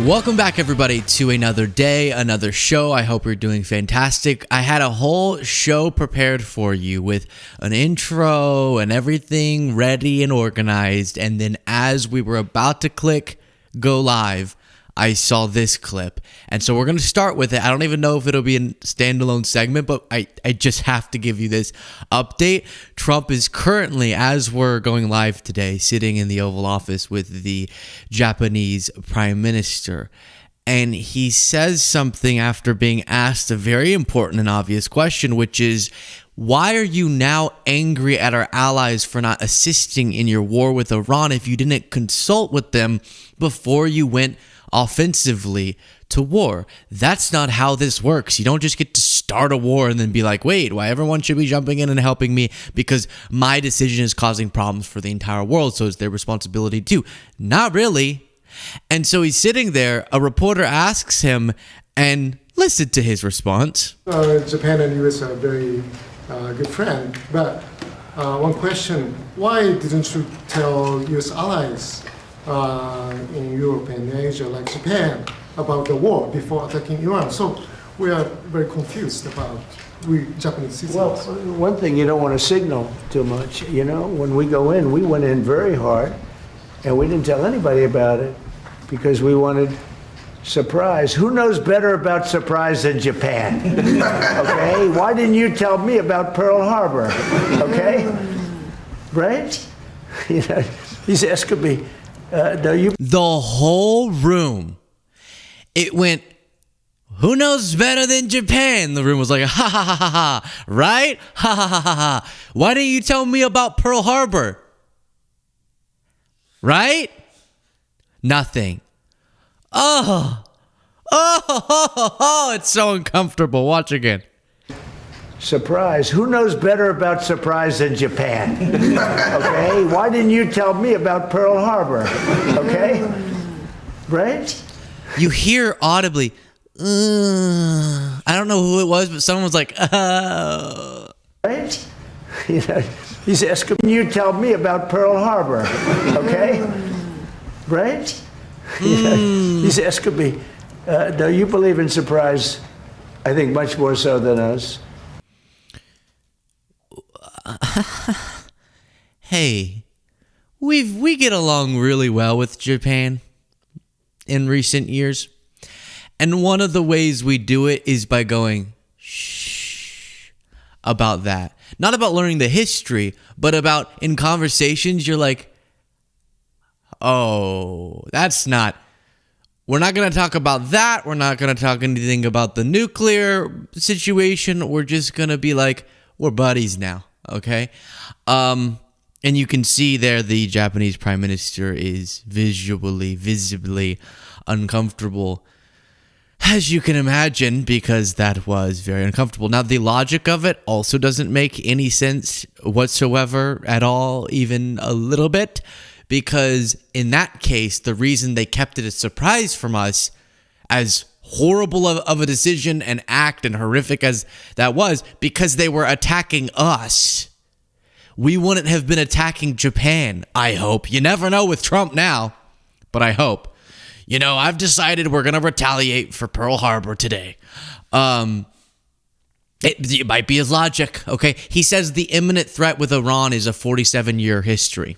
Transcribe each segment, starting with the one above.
Welcome back, everybody, to another day, another show. I hope you're doing fantastic. I had a whole show prepared for you with an intro and everything ready and organized. And then as we were about to click go live, I saw this clip. And so we're going to start with it. I don't even know if it'll be a standalone segment, but I just have to give you this update. Trump is currently, as we're going live today, sitting in the Oval Office with the Japanese Prime Minister. And he says something after being asked a very important and obvious question, which is, why are you now angry at our allies for not assisting in your war with Iran if you didn't consult with them before you went offensively to war? That's not how this works. You don't just get to start a war and then be like, wait, why everyone should be jumping in and helping me because my decision is causing problems for the entire world, so it's their responsibility too. Not really. And so he's sitting there, a reporter asks him, and listen to his response. Japan and US are very good friends, but one question, why didn't you tell US allies in Europe and Asia, like Japan, about the war before attacking Iran? So we are very confused about we Japanese citizens. Well, one thing, you don't want to signal too much. You know, when we go in, we went in very hard, and we didn't tell anybody about it because we wanted surprise. Who knows better about surprise than Japan? Okay? Why didn't you tell me about Pearl Harbor? Okay? Right? You know, he's asking me, The whole room, it went, who knows better than Japan? The room was like, ha ha ha ha ha, right? Ha ha ha ha ha. Why didn't you tell me about Pearl Harbor? Right? Nothing. Oh, it's so uncomfortable. Watch again. surprise. Who knows better about surprise than Japan? Okay? Why didn't you tell me about Pearl Harbor? Okay? Right? You hear audibly, I don't know who it was, but someone was like, Right? You know, he's asking you tell me about Pearl Harbor. Okay? Right? You know, he's asking me, do you believe in surprise? I think much more so than us. Hey, we get along really well with Japan in recent years. And one of the ways we do it is by going, shh, about that. Not about learning the history, but about in conversations, you're like, oh, that's not, we're not going to talk about that. We're not going to talk anything about the nuclear situation. We're just going to be like, we're buddies now, okay? And you can see there the Japanese Prime Minister is visibly uncomfortable, as you can imagine, because that was very uncomfortable. Now, the logic of it also doesn't make any sense whatsoever at all, even a little bit, because in that case, the reason they kept it a surprise from us, as horrible of a decision and act and horrific as that was, because they were attacking us. We wouldn't have been attacking Japan, I hope. You never know with Trump now, but I hope. You know, I've decided we're going to retaliate for Pearl Harbor today. It might be his logic, okay? He says the imminent threat with Iran is a 47-year history.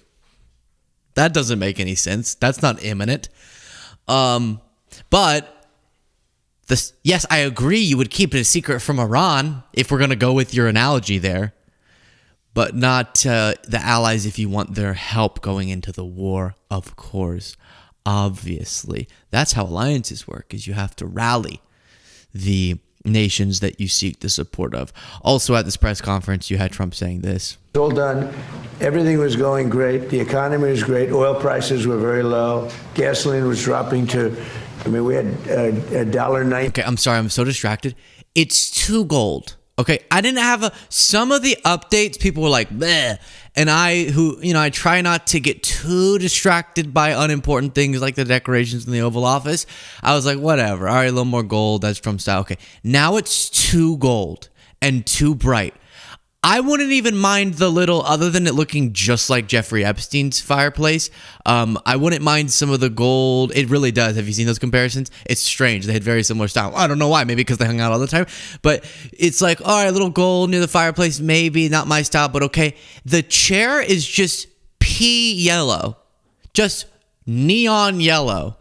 That doesn't make any sense. That's not imminent. But yes, I agree you would keep it a secret from Iran if we're going to go with your analogy there. But not the allies if you want their help going into the war, of course. Obviously. That's how alliances work, is you have to rally the nations that you seek the support of. Also at this press conference, you had Trump saying this. It's all done. Everything was going great. The economy was great. Oil prices were very low. Gasoline was dropping to, we had $1.90. Okay, I'm sorry. I'm so distracted. It's too gold. Okay, I didn't have some of the updates, people were like, bleh. And I try not to get too distracted by unimportant things like the decorations in the Oval Office. I was like, whatever. All right, a little more gold. That's Trump style. Okay, now it's too gold and too bright. I wouldn't even mind the little, other than it looking just like Jeffrey Epstein's fireplace. I wouldn't mind some of the gold. It really does. Have you seen those comparisons? It's strange. They had very similar style. I don't know why. Maybe because they hung out all the time. But it's like, all right, a little gold near the fireplace. Maybe not my style, but okay. The chair is just pea yellow. Just neon yellow.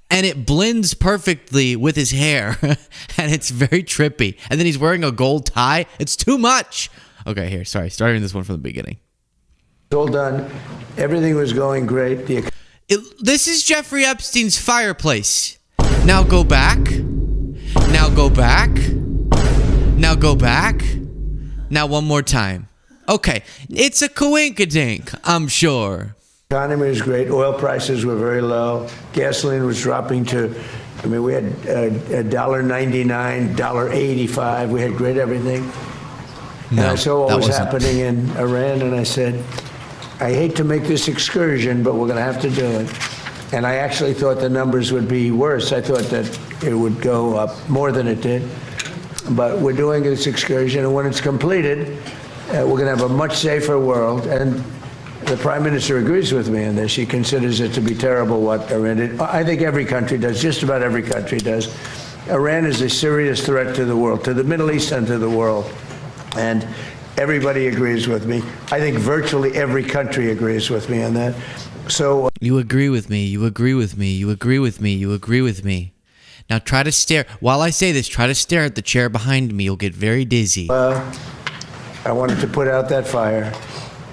And it blends perfectly with his hair. And it's very trippy. And then he's wearing a gold tie. It's too much. Okay, here. Sorry. Starting this one from the beginning. All done. Everything was going great. This is Jeffrey Epstein's fireplace. Now go back. Now go back. Now go back. Now one more time. Okay. It's a coinkadink, I'm sure. Economy was great. Oil prices were very low. Gasoline was dropping to, I mean, we had $1.99, $1.85. We had great everything. And I saw what was happening in Iran, and I said, I hate to make this excursion, but we're going to have to do it. And I actually thought the numbers would be worse. I thought that it would go up more than it did. But we're doing this excursion, and when it's completed, we're going to have a much safer world. And the Prime Minister agrees with me on this. She considers it to be terrible what Iran did. I think every country does, just about every country does. Iran is a serious threat to the world, to the Middle East and to the world. And everybody agrees with me. I think virtually every country agrees with me on that. So you agree with me. You agree with me. You agree with me. You agree with me. Now try to stare. While I say this, try to stare at the chair behind me. You'll get very dizzy. I wanted to put out that fire.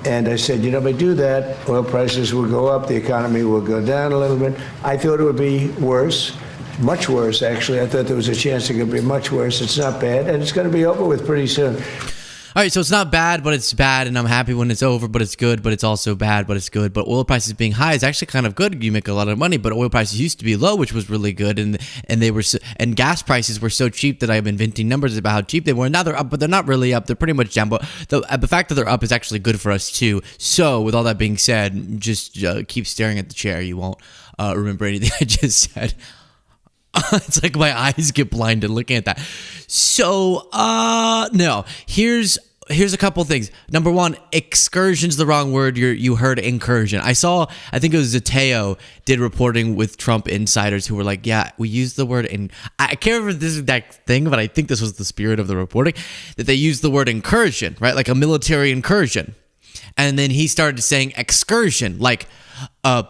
And I said, you know, if I do that, oil prices will go up, the economy will go down a little bit. I thought it would be worse, much worse, actually. I thought there was a chance it could be much worse. It's not bad, and it's going to be over with pretty soon. All right, so it's not bad, but it's bad, and I'm happy when it's over, but it's good, but it's also bad, but it's good. But oil prices being high is actually kind of good. You make a lot of money, but oil prices used to be low, which was really good, and they were and gas prices were so cheap that I've been inventing numbers about how cheap they were. Now they're up, but they're not really up. They're pretty much down. But the fact that they're up is actually good for us too. So with all that being said, just keep staring at the chair. You won't remember anything I just said. It's like my eyes get blinded looking at that. So no, here's a couple things. Number one, excursion's the wrong word. You heard incursion. I think it was Zateo did reporting with Trump insiders who were like, yeah, we used the word I can't remember this exact thing, but I think this was the spirit of the reporting, that they used the word incursion, right? Like a military incursion. And then he started saying excursion, like a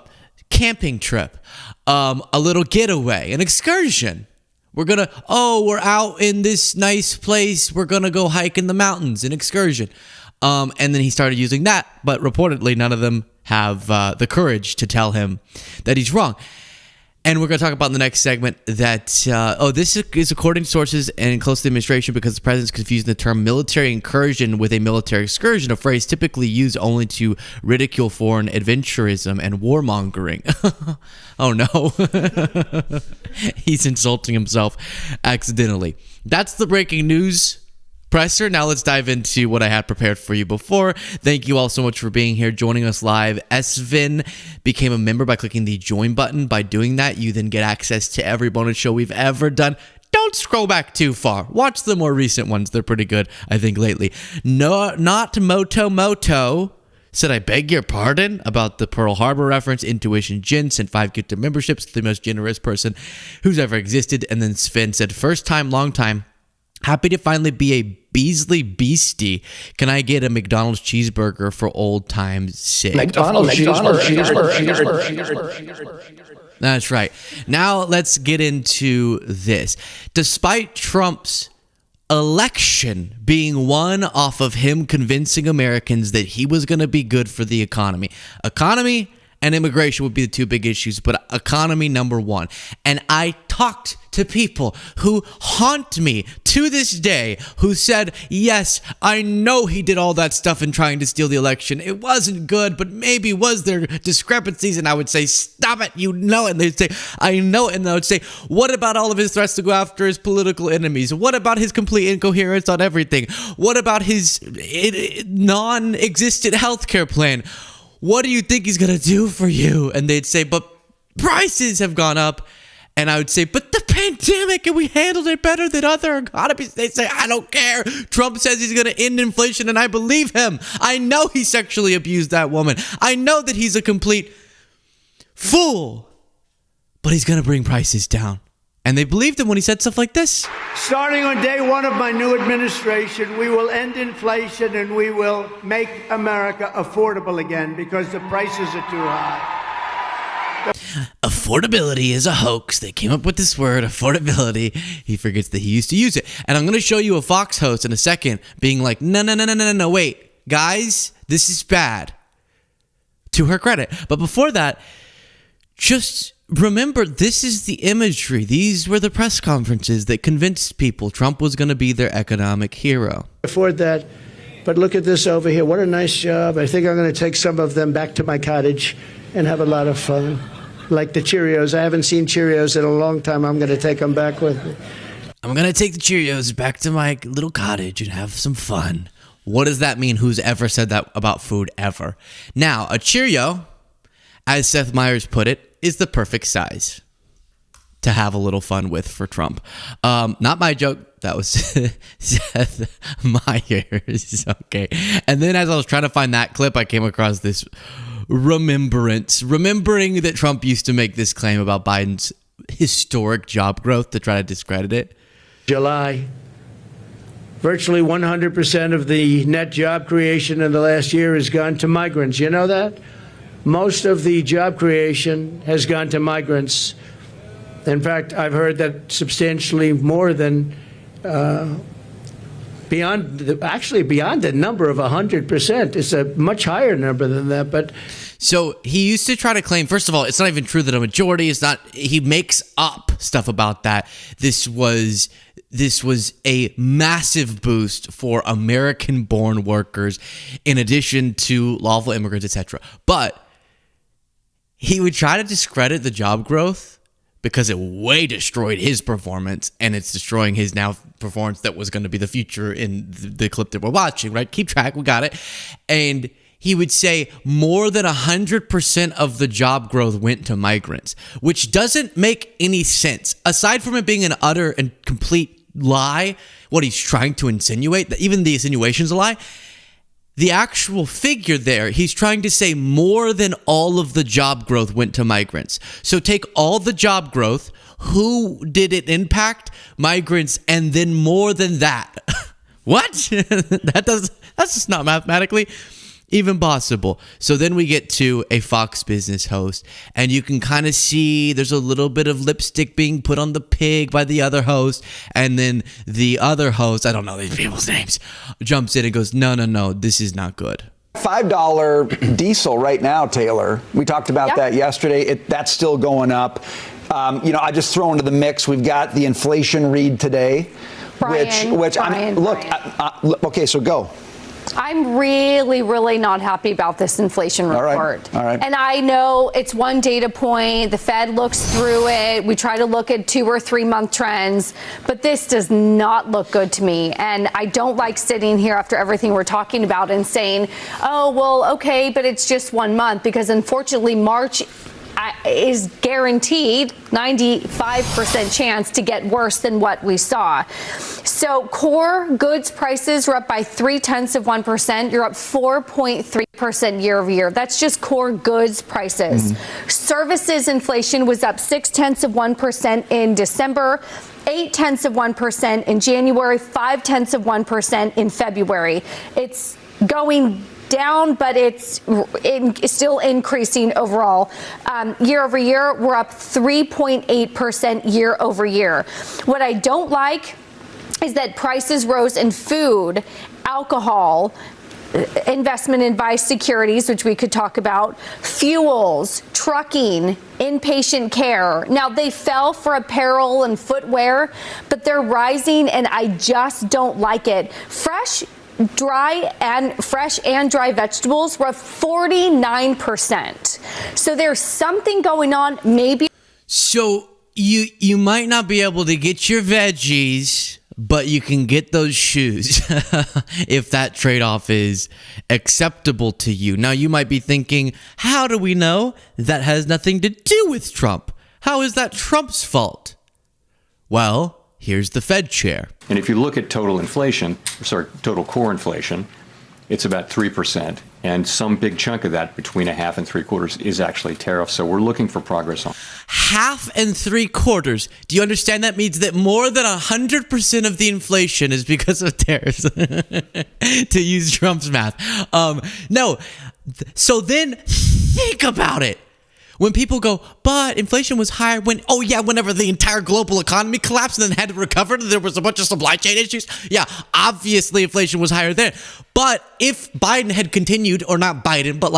camping trip, a little getaway, an excursion. We're out in this nice place. We're going to go hike in the mountains, an excursion. And then he started using that, but reportedly none of them have the courage to tell him that he's wrong. And we're going to talk about in the next segment that, this is according to sources and close to the administration because the president's confusing the term military incursion with a military excursion, a phrase typically used only to ridicule foreign adventurism and warmongering. Oh no. He's insulting himself accidentally. That's the breaking news presser. Now let's dive into what I had prepared for you before. Thank you all so much for being here, joining us live. Svin became a member by clicking the join button. By doing that, you then get access to every bonus show we've ever done. Don't scroll back too far. Watch the more recent ones. They're pretty good, I think, lately. No, not Moto. Said, I beg your pardon about the Pearl Harbor reference. Intuition Jin sent 5 gifted memberships, the most generous person who's ever existed. And then Sven said, first time, long time. Happy to finally be a Beasley Beastie. Can I get a McDonald's cheeseburger for old time's sake? McDonald's cheeseburger. That's right. Now let's get into this. Despite Trump's election being won off of him convincing Americans that he was going to be good for the economy and immigration would be the two big issues, but economy number one. And I talked to people who haunt me to this day who said, yes, I know he did all that stuff in trying to steal the election. It wasn't good, but maybe was there discrepancies? And I would say, stop it, you know it. And they'd say, I know it. And I would say, what about all of his threats to go after his political enemies? What about his complete incoherence on everything? What about his non-existent healthcare plan? What do you think he's going to do for you? And they'd say, but prices have gone up. And I would say, but the pandemic and we handled it better than other economies. They say, I don't care. Trump says he's going to end inflation and I believe him. I know he sexually abused that woman. I know that he's a complete fool, but he's going to bring prices down. And they believed him when he said stuff like this. Starting on day one of my new administration, we will end inflation and we will make America affordable again because the prices are too high. Affordability is a hoax. They came up with this word, affordability. He forgets that he used to use it. And I'm going to show you a Fox host in a second being like, no, wait. Guys, this is bad. To her credit. But before that, just remember, this is the imagery. These were the press conferences that convinced people Trump was going to be their economic hero. Afford that. But look at this over here. What a nice job. I think I'm going to take some of them back to my cottage and have a lot of fun. Like the Cheerios. I haven't seen Cheerios in a long time. I'm going to take them back with me. I'm going to take the Cheerios back to my little cottage and have some fun. What does that mean? Who's ever said that about food ever? Now, a Cheerio, as Seth Meyers put it, is the perfect size to have a little fun with for Trump. Not my joke. That was Seth Meyers. Okay. And then as I was trying to find that clip, I came across this remembering that Trump used to make this claim about Biden's historic job growth to try to discredit it. July. Virtually 100% of the net job creation in the last year has gone to migrants. You know that? Most of the job creation has gone to migrants. In fact, I've heard that substantially more than beyond the number of 100%. It's a much higher number than that. But so he used to try to claim, first of all, it's not even true that a majority is not. He makes up stuff about that. This was a massive boost for American-born workers, in addition to lawful immigrants, etc. But he would try to discredit the job growth because it way destroyed his performance, and it's destroying his now performance that was going to be the future in the clip that we're watching, right? Keep track, we got it. And he would say more than 100% of the job growth went to migrants, which doesn't make any sense. Aside from it being an utter and complete lie, what he's trying to insinuate, that even the insinuation's a lie, the actual figure there, he's trying to say more than all of the job growth went to migrants. So take all the job growth, who did it impact? Migrants, and then more than that. What? That's just not mathematically even possible. So then we get to a Fox Business host, and you can kind of see there's a little bit of lipstick being put on the pig by the other host, and then the other host, I don't know these people's names, jumps in and goes, no, this is not good. $5 diesel right now, Taylor. We talked about that yesterday. That's still going up. I just throw into the mix, we've got the inflation read today, okay, so go. I'm really, really not happy about this inflation report. All right. And I know it's one data point. The Fed looks through it. We try to look at 2 or 3 month trends, but this does not look good to me. And I don't like sitting here after everything we're talking about and saying, oh, well, okay, but it's just 1 month, because unfortunately March is guaranteed 95% chance to get worse than what we saw. So core goods prices are up by 0.3%. You're up 4.3% year over year. That's just core goods prices. Services inflation was up 0.6% in December, 0.8% in January, 0.5% in February. It's going down, but it's still increasing overall. Year over year, we're up 3.8% year over year. What I don't like is that prices rose in food, alcohol, investment in buy securities, which we could talk about, fuels, trucking, inpatient care. Now, they fell for apparel and footwear, but they're rising, and I just don't like it. Fresh and dry vegetables were up 49%. So there's something going on, maybe. So you might not be able to get your veggies, but you can get those shoes if that trade-off is acceptable to you. Now, you might be thinking, how do we know? That has nothing to do with Trump. How is that Trump's fault? Well, here's the Fed chair. And if you look at total core inflation, it's about 3%. And some big chunk of that, between 1/2 and 3/4, is actually tariffs. So we're looking for progress on 1/2 and 3/4. Do you understand that means that more than 100% of the inflation is because of tariffs? To use Trump's math. No. So then think about it. When people go, but inflation was higher whenever the entire global economy collapsed and then had to recover, there was a bunch of supply chain issues. Yeah, obviously inflation was higher there. But if Biden had continued, or not Biden, but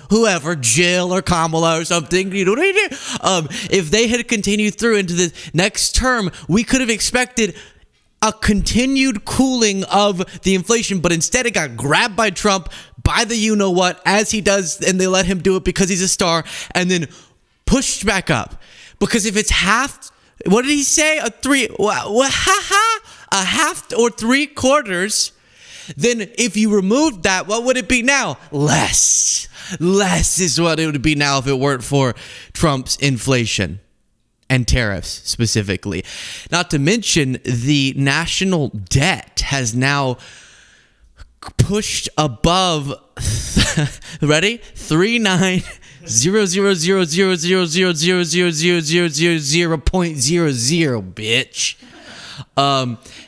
whoever, Jill or Kamala or something, if they had continued through into the next term, we could have expected a continued cooling of the inflation, but instead it got grabbed by Trump, by the you-know-what, as he does, and they let him do it because he's a star, and then pushed back up. Because if it's half, what did he say? A half or 3/4, then if you removed that, what would it be now? Less. Less is what it would be now if it weren't for Trump's inflation. And tariffs specifically. Not to mention the national debt has now pushed above ready? 39,000,000,000,000,000,000,000, bitch.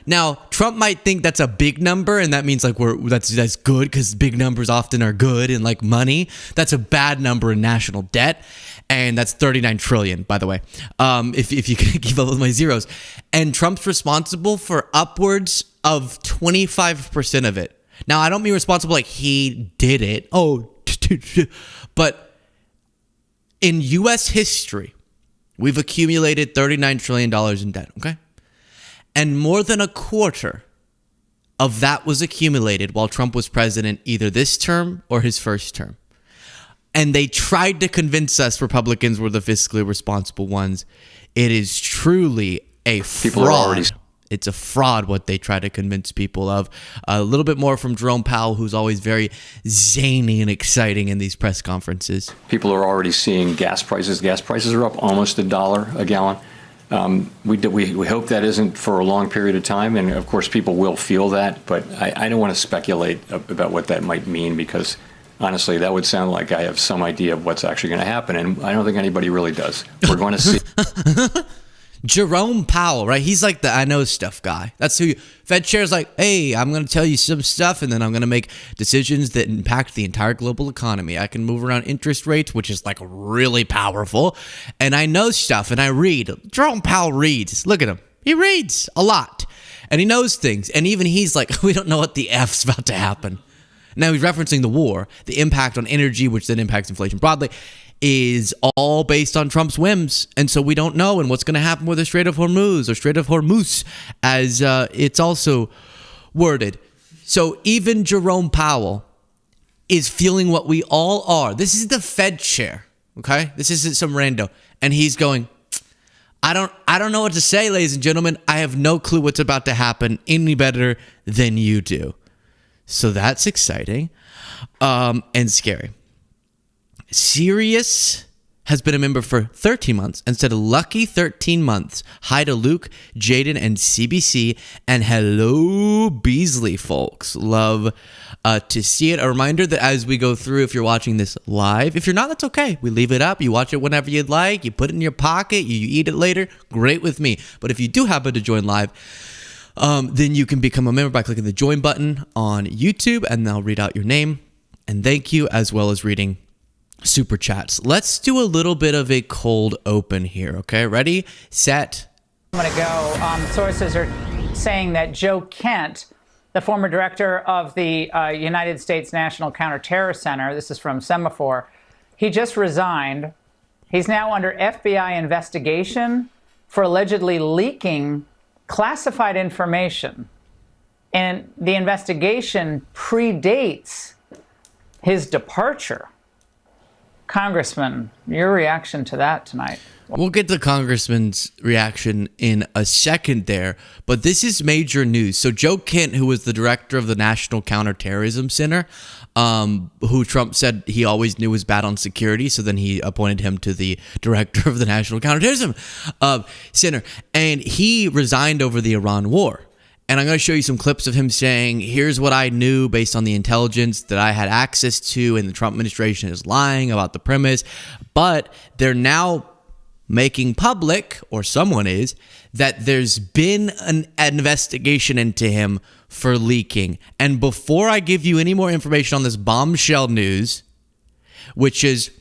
Now Trump might think that's a big number, and that means that's good because big numbers often are good in money. That's a bad number in national debt. And that's 39 trillion, by the way, if you can keep up with my zeros. And Trump's responsible for upwards of 25% of it. Now, I don't mean responsible like he did it. But in U.S. history, we've accumulated $39 trillion in debt, okay? And more than a quarter of that was accumulated while Trump was president, either this term or his first term. And they tried to convince us Republicans were the fiscally responsible ones. It is truly a fraud. It's a fraud what they try to convince people of. A little bit more from Jerome Powell, who's always very zany and exciting in these press conferences. People are already seeing gas prices. Gas prices are up almost $1 a gallon. We hope that isn't for a long period of time. And, of course, people will feel that. But I don't want to speculate about what that might mean because, honestly, that would sound like I have some idea of what's actually going to happen, and I don't think anybody really does. We're going to see. Jerome Powell, right? He's like the I know stuff guy. That's who Fed chair's like, hey, I'm going to tell you some stuff, and then I'm going to make decisions that impact the entire global economy. I can move around interest rates, which is really powerful, and I know stuff, and I read. Jerome Powell reads. Look at him. He reads a lot, and he knows things, and even he's like, we don't know what the F's about to happen. Now he's referencing the war, the impact on energy, which then impacts inflation broadly, is all based on Trump's whims. And so we don't know and what's going to happen with the Strait of Hormuz or Strait of Hormuz, as it's also worded. So even Jerome Powell is feeling what we all are. This is the Fed chair, okay? This isn't some rando. And he's going, I don't know what to say, ladies and gentlemen. I have no clue what's about to happen any better than you do. So that's exciting and scary. Sirius has been a member for 13 months and said a lucky 13 months. Hi to Luke, Jaden, and CBC. And hello, Beasley, folks. Love to see it. A reminder that as we go through, if you're watching this live, if you're not, that's okay. We leave it up. You watch it whenever you'd like. You put it in your pocket. You eat it later. Great with me. But if you do happen to join live, then you can become a member by clicking the join button on YouTube, and they'll read out your name and thank you, as well as reading super chats. Let's do a little bit of a cold open here. Okay, ready, set. I'm going to go. Sources are saying that Joe Kent, the former director of the United States National Counterterror Center, this is from Semaphore, he just resigned. He's now under FBI investigation for allegedly leaking classified information. And the investigation predates his departure. Congressman, your reaction to that tonight? We'll get to Congressman's reaction in a second there, but this is major news. So Joe Kent, who was the director of the National Counterterrorism Center, who Trump said he always knew was bad on security, so then he appointed him to the director of the National Counterterrorism Center, and he resigned over the Iran war. And I'm going to show you some clips of him saying, here's what I knew based on the intelligence that I had access to, and the Trump administration is lying about the premise. But they're now making public, or someone is, that there's been an investigation into him for leaking. And before I give you any more information on this bombshell news, which is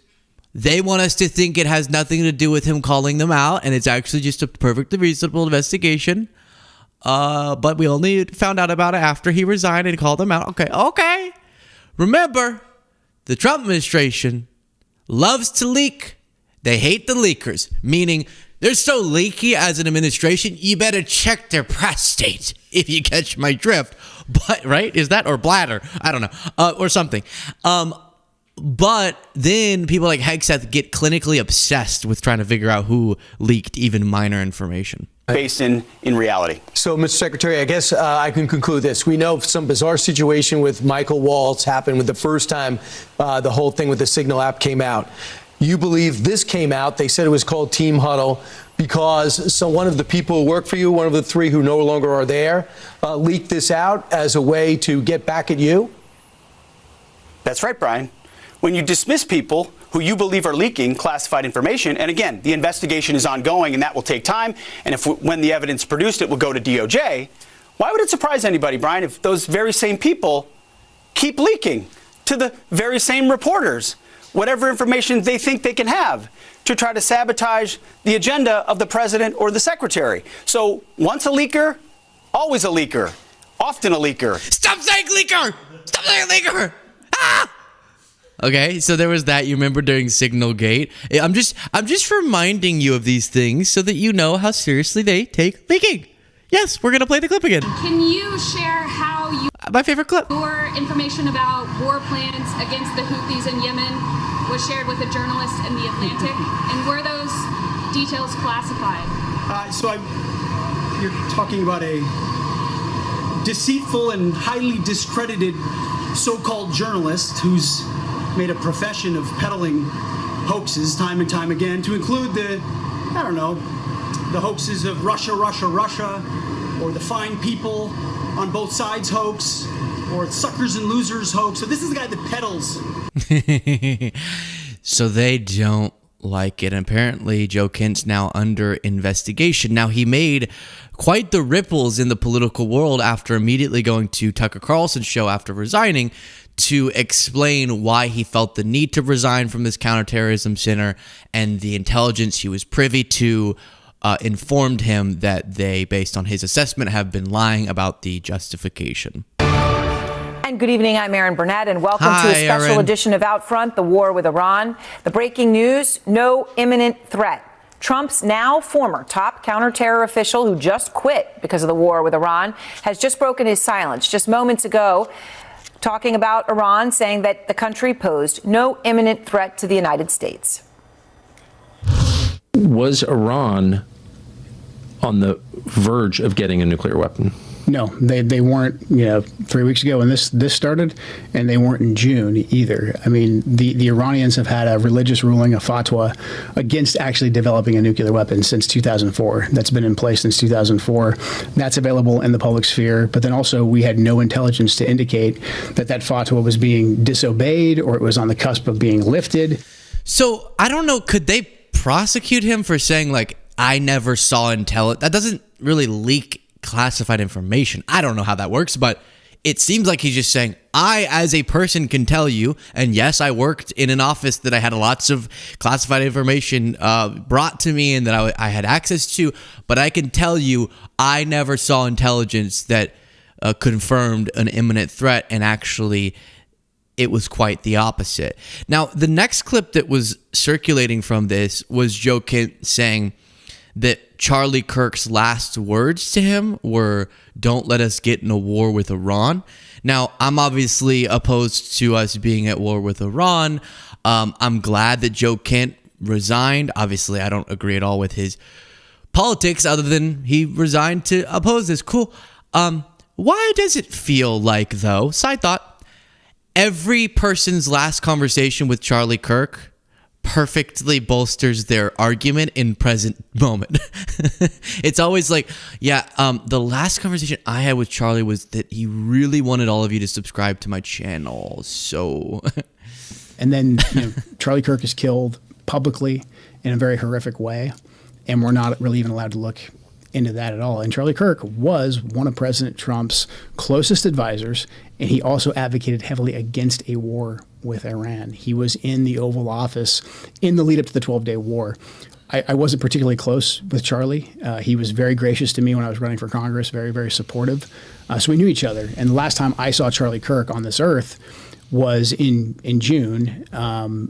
they want us to think it has nothing to do with him calling them out, and it's actually just a perfectly reasonable investigation. But we only found out about it after he resigned and called them out. Okay. Remember, the Trump administration loves to leak. They hate the leakers, meaning they're so leaky as an administration, you better check their prostate, if you catch my drift. But, right? Is that, or bladder? I don't know. Or something. But then people like Hegseth get clinically obsessed with trying to figure out who leaked even minor information. Based in reality. So, Mr. Secretary, I guess I can conclude this. We know some bizarre situation with Michael Waltz happened with the first time the whole thing with the Signal app came out. You believe this came out, they said it was called Team Huddle, because one of the people who work for you, one of the three who no longer are there, leaked this out as a way to get back at you? That's right, Brian. When you dismiss people who you believe are leaking classified information, and again, the investigation is ongoing and that will take time, and when the evidence produced, it will go to DOJ, why would it surprise anybody, Brian, if those very same people keep leaking to the very same reporters whatever information they think they can have to try to sabotage the agenda of the president or the secretary? So once a leaker, always a leaker, often a leaker. Stop saying leaker! Stop saying leaker! Ah! Okay, so there was that. You remember during Signalgate. I'm just reminding you of these things so that you know how seriously they take leaking. Yes, we're gonna play the clip again. Can you share how my favorite clip? Your information about war plans against the Houthis in Yemen was shared with a journalist in The Atlantic, and were those details classified? You're talking about a deceitful and highly discredited so-called journalist who's made a profession of peddling hoaxes time and time again, to include the hoaxes of Russia, or the fine people on both sides hoax, or suckers and losers hoax. So this is the guy that peddles. So they don't like it. And apparently Joe Kent's now under investigation. Now, he made quite the ripples in the political world after immediately going to Tucker Carlson's show after resigning to explain why he felt the need to resign from this counterterrorism center, and the intelligence he was privy to informed him that they, based on his assessment, have been lying about the justification. And good evening, I'm Erin Burnett, and welcome to a special edition of Out Front, the war with Iran. The breaking news, no imminent threat. Trump's now former top counterterror official, who just quit because of the war with Iran, has just broken his silence just moments ago, talking about Iran, saying that the country posed no imminent threat to the United States. Was Iran on the verge of getting a nuclear weapon? No, they weren't, 3 weeks ago when this started, and they weren't in June either. I mean, the Iranians have had a religious ruling, a fatwa, against actually developing a nuclear weapon since 2004. That's been in place since 2004. That's available in the public sphere. But then also we had no intelligence to indicate that fatwa was being disobeyed or it was on the cusp of being lifted. So I don't know, could they prosecute him for saying, like, I never saw intel? That doesn't really leak classified information. I don't know how that works, but it seems like he's just saying, I, as a person, can tell you, and yes, I worked in an office that I had lots of classified information brought to me and that I had access to, but I can tell you I never saw intelligence that confirmed an imminent threat, and actually it was quite the opposite. Now, the next clip that was circulating from this was Joe Kent saying that Charlie Kirk's last words to him were, "Don't let us get in a war with Iran." Now, I'm obviously opposed to us being at war with Iran. I'm glad that Joe Kent resigned. Obviously, I don't agree at all with his politics other than he resigned to oppose this. Cool. Why does it feel like, though, side thought, every person's last conversation with Charlie Kirk perfectly bolsters their argument in present moment? It's always like, the last conversation I had with Charlie was that he really wanted all of you to subscribe to my channel. So, and then Charlie Kirk is killed publicly in a very horrific way, and we're not really even allowed to look into that at all. And Charlie Kirk was one of President Trump's closest advisors, and he also advocated heavily against a war with Iran. He was in the Oval Office in the lead up to the 12-day war. I wasn't particularly close with Charlie. He was very gracious to me when I was running for Congress, very, very supportive. So we knew each other. And the last time I saw Charlie Kirk on this earth was in June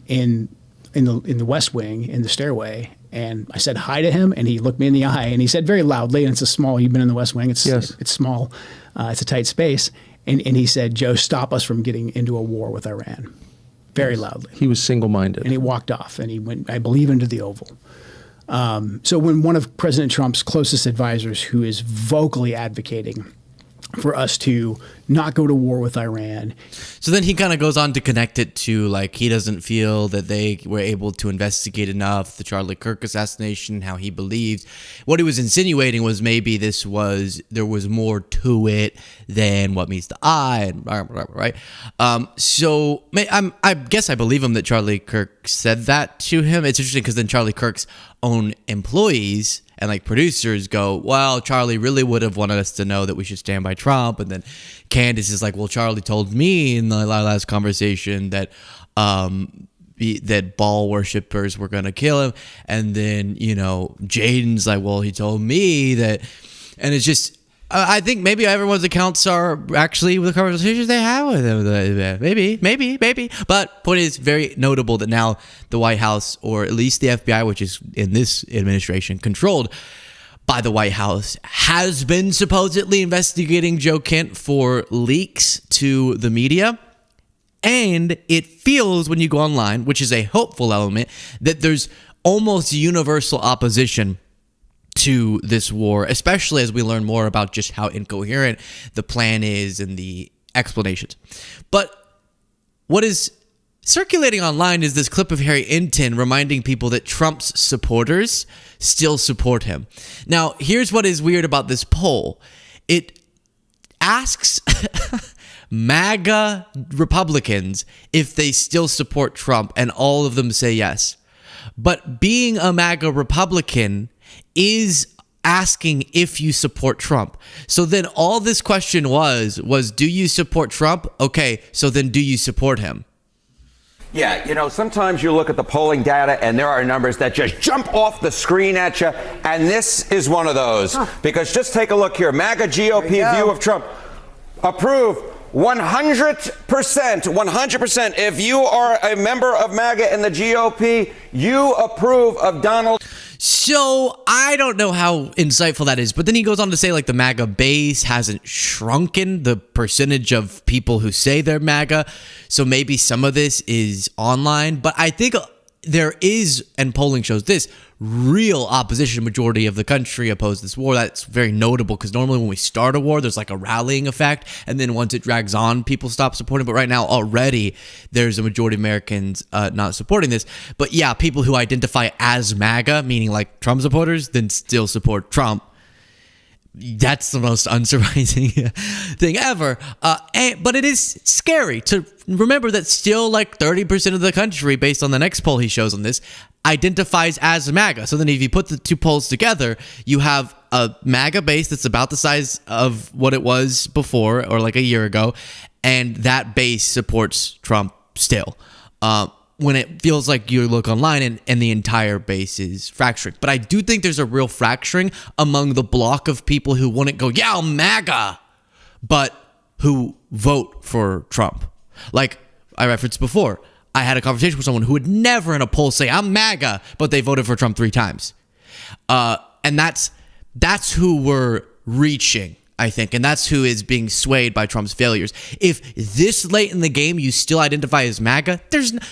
in the West Wing, in the stairway. And I said hi to him, and he looked me in the eye, and he said very loudly, and it's a small, you've been in the West Wing, it's small, it's a tight space. And he said, Joe, stop us from getting into a war with Iran. Very loudly. He was single-minded. And he walked off, and he went, I believe, into the Oval. So when one of President Trump's closest advisors, who is vocally advocating for us to not go to war with Iran. So then he kind of goes on to connect it to, like, he doesn't feel that they were able to investigate enough the Charlie Kirk assassination, how he believes. What he was insinuating was maybe there was more to it than what meets the eye, and right? So I guess I believe him that Charlie Kirk said that to him. It's interesting because then Charlie Kirk's own employees and like producers go, well, Charlie really would have wanted us to know that we should stand by Trump. And then Candace is like, well, Charlie told me in the last conversation that that Baal worshippers were going to kill him. And then, Jaden's like, well, he told me that. And it's just, I think maybe everyone's accounts are actually the conversations they have with him. Maybe. But point is, very notable that now the White House, or at least the FBI, which is in this administration controlled by the White House, has been supposedly investigating Joe Kent for leaks to the media. And it feels, when you go online, which is a hopeful element, that there's almost universal opposition to this war, especially as we learn more about just how incoherent the plan is and the explanations. But what is circulating online is this clip of Harry Inton reminding people that Trump's supporters still support him. Now, here's what is weird about this poll. It asks MAGA Republicans if they still support Trump, and all of them say yes. But being a MAGA Republican is asking if you support Trump. So then all this question was do you support Trump? Okay, so then do you support him? Yeah, sometimes you look at the polling data and there are numbers that just jump off the screen at you, and this is one of those. Because just take a look here. MAGA GOP view of Trump. Approve 100%. If you are a member of MAGA in the GOP, you approve of Donald. So I don't know how insightful that is, but then he goes on to say, like, the MAGA base hasn't shrunken, the percentage of people who say they're MAGA. So maybe some of this is online, but I think there is, and polling shows this, real opposition. Majority of the country oppose this war. That's very notable because normally when we start a war, there's like a rallying effect, and then once it drags on, people stop supporting. But right now, already, there's a majority of Americans not supporting this. But yeah, people who identify as MAGA, meaning like Trump supporters, then still support Trump. That's the most unsurprising thing ever. But it is scary to remember that still like 30% of the country, based on the next poll he shows on this, identifies as MAGA. So then if you put the two polls together, you have a MAGA base that's about the size of what it was before, or like a year ago, and that base supports Trump still. When it feels like you look online and the entire base is fracturing. But I do think there's a real fracturing among the block of people who wouldn't go, yeah, I'm MAGA, but who vote for Trump. Like I referenced before, I had a conversation with someone who would never in a poll say, I'm MAGA, but they voted for Trump 3 times. And that's who we're reaching, I think, and that's who is being swayed by Trump's failures. If this late in the game you still identify as MAGA,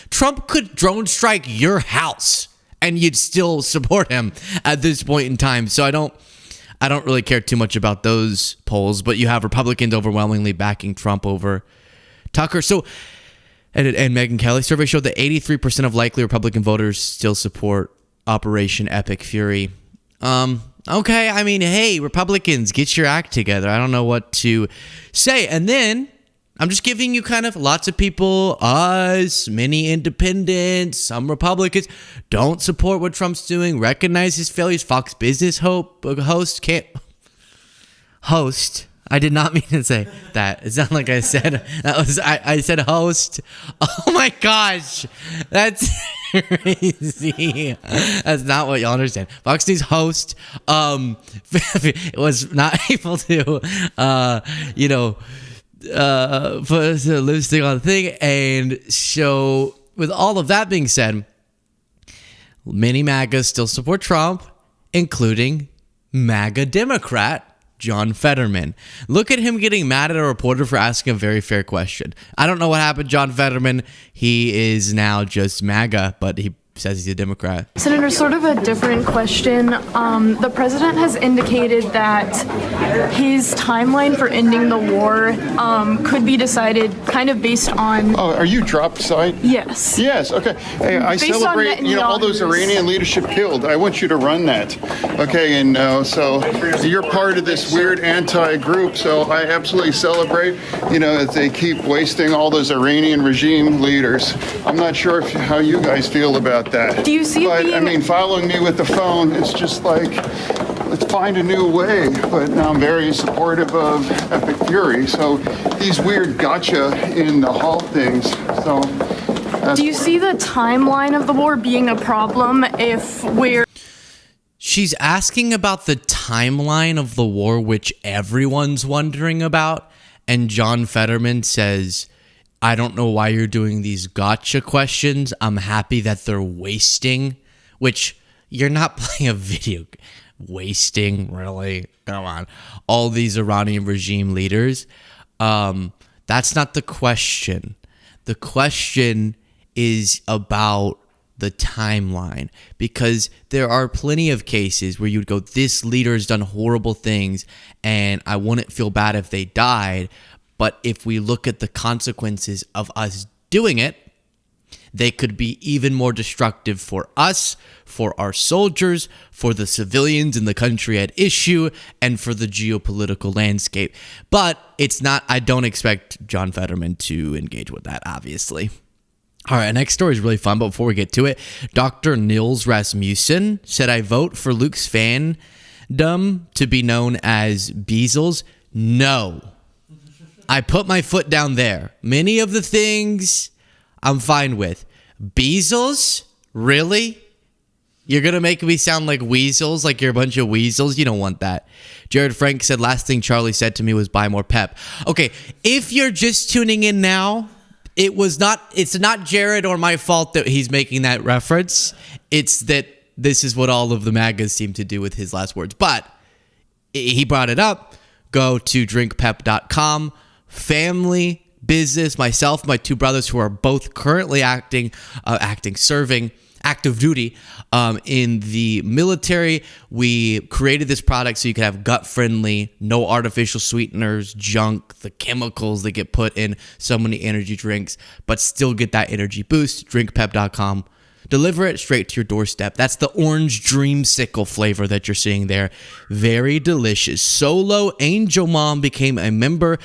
Trump could drone strike your house and you'd still support him at this point in time. So I don't really care too much about those polls, but you have Republicans overwhelmingly backing Trump over Tucker. So, and Megyn Kelly's survey showed that 83% of likely Republican voters still support Operation Epic Fury. Okay, I mean, hey, Republicans, get your act together. I don't know what to say. And then I'm just giving you kind of lots of people, us, many independents, some Republicans don't support what Trump's doing, recognize his failures. Fox Business host. I did not mean to say that. It's not like I said that was. I said host. Oh my gosh, that's crazy. That's not what y'all understand. Fox News host was not able to, put a lipstick on the thing. And so, with all of that being said, many MAGAs still support Trump, including MAGA Democrat John Fetterman. Look at him getting mad at a reporter for asking a very fair question. I don't know what happened, John Fetterman. He is now just MAGA, but he says he's a Democrat. Senator, sort of a different question. The president has indicated that his timeline for ending the war could be decided kind of based on... Oh, are you drop site? Yes. Yes, okay. Hey, I Based celebrate, all those Iranian leadership killed. I want you to run that. Okay, and so you're part of this weird anti-group, so I absolutely celebrate, as they keep wasting all those Iranian regime leaders. I'm not sure how you guys feel about that. Do you see following me with the phone, it's just like, let's find a new way. But now I'm very supportive of Epic Fury. So these weird gotcha in the halt things. So do you see the timeline of the war being a problem if we're... She's asking about the timeline of the war, which everyone's wondering about. And John Fetterman says, I don't know why you're doing these gotcha questions. I'm happy that they're wasting, which you're not playing a video. Wasting, really? Come on. All these Iranian regime leaders. That's not the question. The question is about the timeline, because there are plenty of cases where you'd go, this leader has done horrible things and I wouldn't feel bad if they died. But if we look at the consequences of us doing it, they could be even more destructive for us, for our soldiers, for the civilians in the country at issue, and for the geopolitical landscape. But it's not, I don't expect John Fetterman to engage with that, obviously. All right, next story is really fun, but before we get to it, Dr. Nils Rasmussen said, I vote for Luke's fandom to be known as Bezos. No. I put my foot down there. Many of the things I'm fine with. Bezos? Really? You're going to make me sound like weasels, like you're a bunch of weasels? You don't want that. Jared Frank said, last thing Charlie said to me was buy more pep. Okay, if you're just tuning in now, it's not Jared or my fault that he's making that reference. It's that this is what all of the MAGAs seem to do with his last words. But he brought it up. Go to drinkpep.com. Family, business, myself, my two brothers who are both currently serving active duty in the military. We created this product so you can have gut-friendly, no artificial sweeteners, junk, the chemicals that get put in so many energy drinks, but still get that energy boost. Drinkpep.com. Deliver it straight to your doorstep. That's the orange dreamsicle flavor that you're seeing there. Very delicious. Solo Angel Mom became a member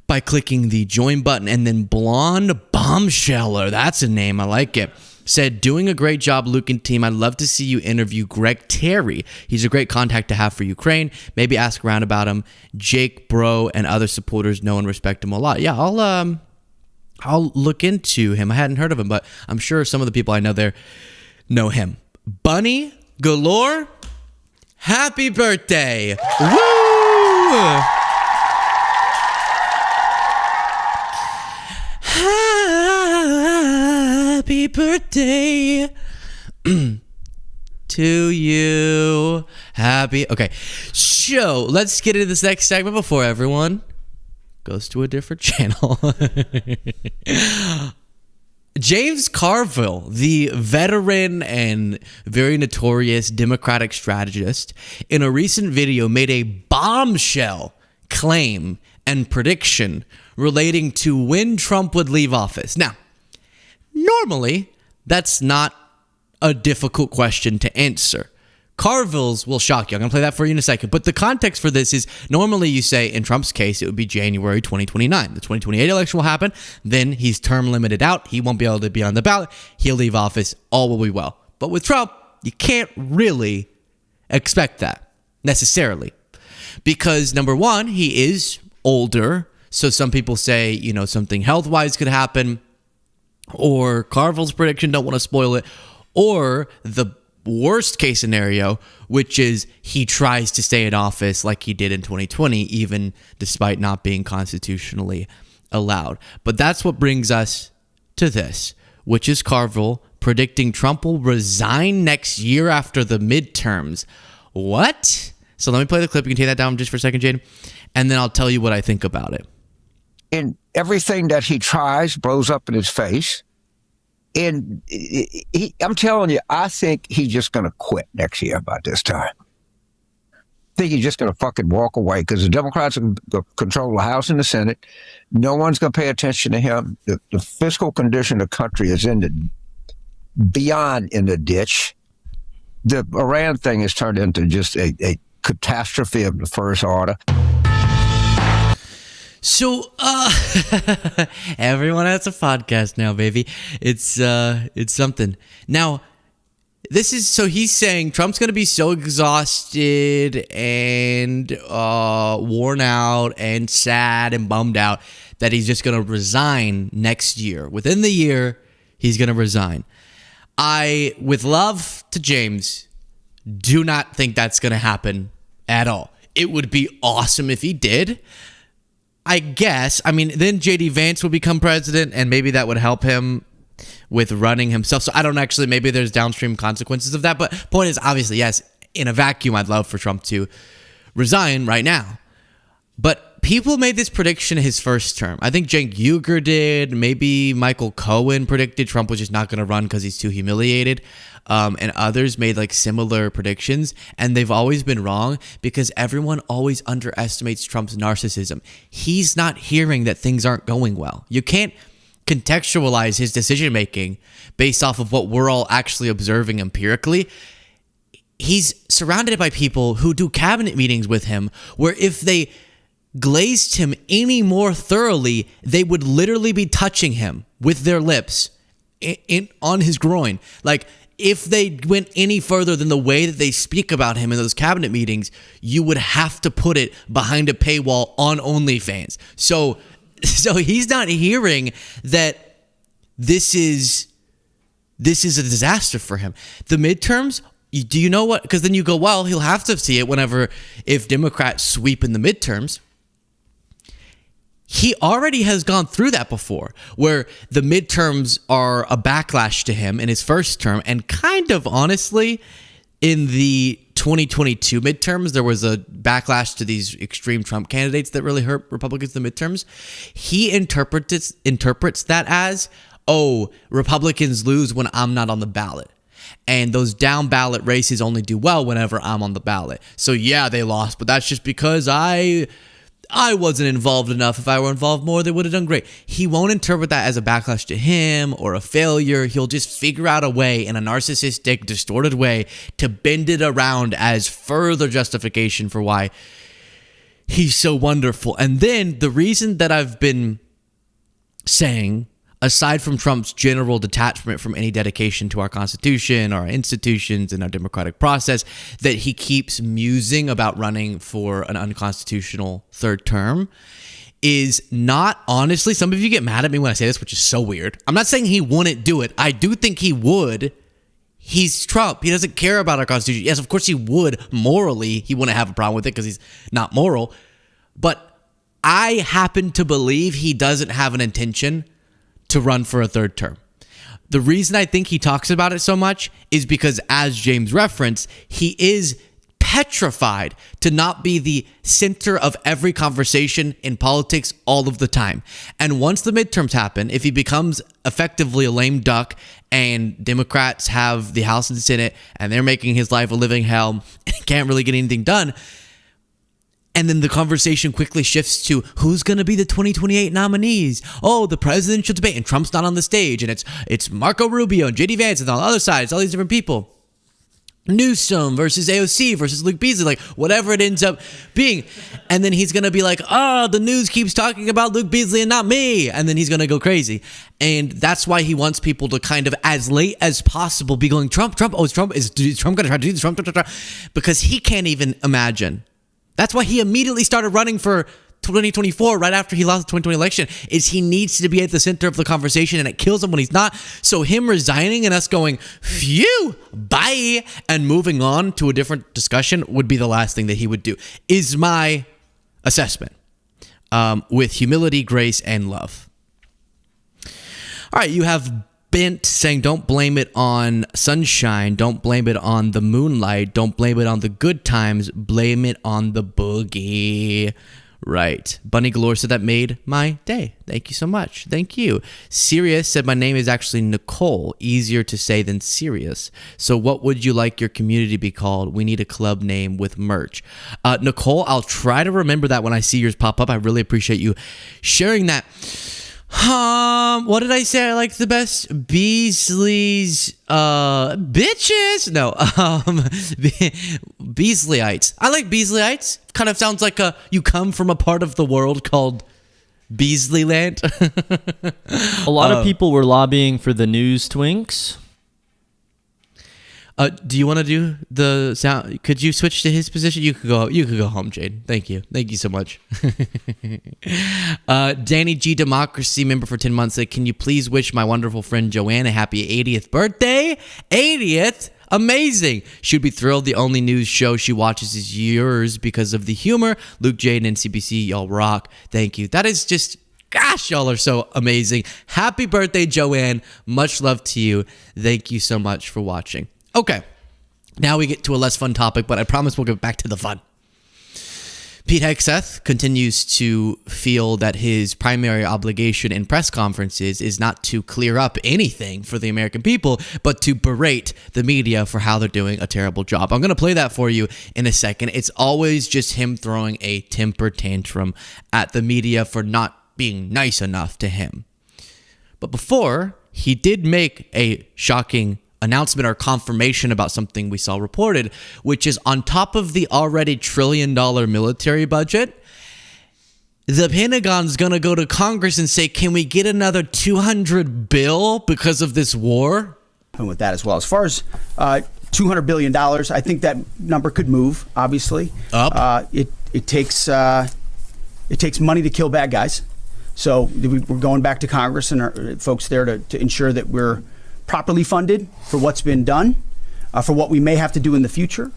by clicking the join button, and then Blonde Bombsheller, that's a name, I like it, said, doing a great job, Luke and team. I'd love to see you interview Greg Terry. He's a great contact to have for Ukraine. Maybe ask around about him. Jake, Bro, and other supporters know and respect him a lot. Yeah, I'll look into him. I hadn't heard of him, but I'm sure some of the people I know there know him. Bunny Galore, happy birthday. Woo! Happy birthday to you. Okay, so let's get into this next segment before everyone goes to a different channel. James Carville, the veteran and very notorious Democratic strategist, in a recent video made a bombshell claim and prediction relating to when Trump would leave office. Now, normally, that's not a difficult question to answer. Carville's will shock you. I'm going to play that for you in a second. But the context for this is normally you say, in Trump's case, it would be January 2029. The 2028 election will happen. Then he's term limited out. He won't be able to be on the ballot. He'll leave office. All will be well. But with Trump, you can't really expect that necessarily. Because number one, he is older. So some people say, something health-wise could happen. Or Carville's prediction, don't want to spoil it. Or the worst case scenario, which is he tries to stay in office like he did in 2020, even despite not being constitutionally allowed. But that's what brings us to this, which is Carville predicting Trump will resign next year after the midterms. What? So let me play the clip. You can take that down just for a second, Jaden, and then I'll tell you what I think about it. And everything that he tries blows up in his face. And I'm telling you, I think he's just going to quit next year about this time. I think he's just going to fucking walk away because the Democrats control the House and the Senate. No one's going to pay attention to him. The fiscal condition of the country is beyond in the ditch. The Iran thing has turned into just a catastrophe of the first order. So, everyone has a podcast now, baby. It's something. Now, so he's saying Trump's going to be so exhausted and worn out and sad and bummed out that he's just going to resign next year. Within the year, he's going to resign. I, with love to James, do not think that's going to happen at all. It would be awesome if he did. I guess. I mean, then J.D. Vance would become president, and maybe that would help him with running himself. So I don't actually, maybe there's downstream consequences of that. But point is, obviously, yes, in a vacuum, I'd love for Trump to resign right now. But people made this prediction his first term. I think Cenk Uygur did. Maybe Michael Cohen predicted Trump was just not going to run because he's too humiliated. And others made like similar predictions, and they've always been wrong because everyone always underestimates Trump's narcissism. He's not hearing that things aren't going well. You can't contextualize his decision making based off of what we're all actually observing empirically. He's surrounded by people who do cabinet meetings with him where if they glazed him any more thoroughly, they would literally be touching him with their lips on his groin. Like, if they went any further than the way that they speak about him in those cabinet meetings, you would have to put it behind a paywall on OnlyFans. So he's not hearing that this is a disaster for him. The midterms, do you know what? Because then you go, well, he'll have to see it if Democrats sweep in the midterms. He already has gone through that before, where the midterms are a backlash to him in his first term. And kind of honestly, in the 2022 midterms, there was a backlash to these extreme Trump candidates that really hurt Republicans in the midterms. He interprets that as, Republicans lose when I'm not on the ballot. And those down ballot races only do well whenever I'm on the ballot. So yeah, they lost, but that's just because I wasn't involved enough. If I were involved more, they would have done great. He won't interpret that as a backlash to him or a failure. He'll just figure out a way in a narcissistic, distorted way to bend it around as further justification for why he's so wonderful. And then the reason that I've been saying, aside from Trump's general detachment from any dedication to our Constitution, our institutions, and our democratic process, that he keeps musing about running for an unconstitutional third term, is not, honestly, some of you get mad at me when I say this, which is so weird. I'm not saying he wouldn't do it. I do think he would. He's Trump. He doesn't care about our Constitution. Yes, of course he would. Morally, he wouldn't have a problem with it because he's not moral. But I happen to believe he doesn't have an intention to run for a third term. The reason I think he talks about it so much is because, as James referenced, he is petrified to not be the center of every conversation in politics all of the time. And once the midterms happen, if he becomes effectively a lame duck and Democrats have the House and the Senate and they're making his life a living hell and can't really get anything done, and then the conversation quickly shifts to who's going to be the 2028 nominees. Oh, the presidential debate, and Trump's not on the stage, and it's Marco Rubio and JD Vance, and on the other side, it's all these different people. Newsom versus AOC versus Luke Beasley, like whatever it ends up being. And then he's going to be like, oh, the news keeps talking about Luke Beasley and not me. And then he's going to go crazy. And that's why he wants people to kind of, as late as possible, be going, Trump, is Trump going to try to do this? Trump, because he can't even imagine. That's why he immediately started running for 2024 right after he lost the 2020 election, is he needs to be at the center of the conversation, and it kills him when he's not. So him resigning and us going, phew, bye, and moving on to a different discussion would be the last thing that he would do, is my assessment, with humility, grace, and love. All right, you have Bent saying, don't blame it on sunshine, don't blame it on the moonlight, don't blame it on the good times, blame it on the boogie. Right. Bunny Galore said that made my day. Thank you so much. Thank you. Sirius said my name is actually Nicole. Easier to say than Sirius. So what would you like your community to be called? We need a club name with merch. Nicole, I'll try to remember that when I see yours pop up. I really appreciate you sharing that. What did I say I liked the best? Beasley's bitches. No, Beasleyites. I like Beasleyites. Kind of sounds like you come from a part of the world called Beasleyland. A lot of people were lobbying for the news twinks. Do you want to do the sound? Could you switch to his position? You could go home, Jade. Thank you so much. Danny G Democracy member for 10 months said, can you please wish my wonderful friend Joanne a happy 80th birthday? 80th? Amazing. She'd be thrilled. The only news show she watches is yours because of the humor. Luke, Jade, and CBC, y'all rock. Thank you. That is just, gosh, y'all are so amazing. Happy birthday, Joanne. Much love to you. Thank you so much for watching. Okay, now we get to a less fun topic, but I promise we'll get back to the fun. Pete Hegseth continues to feel that his primary obligation in press conferences is not to clear up anything for the American people, but to berate the media for how they're doing a terrible job. I'm going to play that for you in a second. It's always just him throwing a temper tantrum at the media for not being nice enough to him. But before, he did make a shocking announcement or confirmation about something we saw reported, which is on top of the already $1 trillion military budget, the Pentagon's going to go to Congress and say, can we get another $200 billion because of this war? And with that as well. As far as $200 billion, I think that number could move, obviously. Up. It takes money to kill bad guys. So we're going back to Congress and our folks there to ensure that we're properly funded for what's been done, for what we may have to do in the future,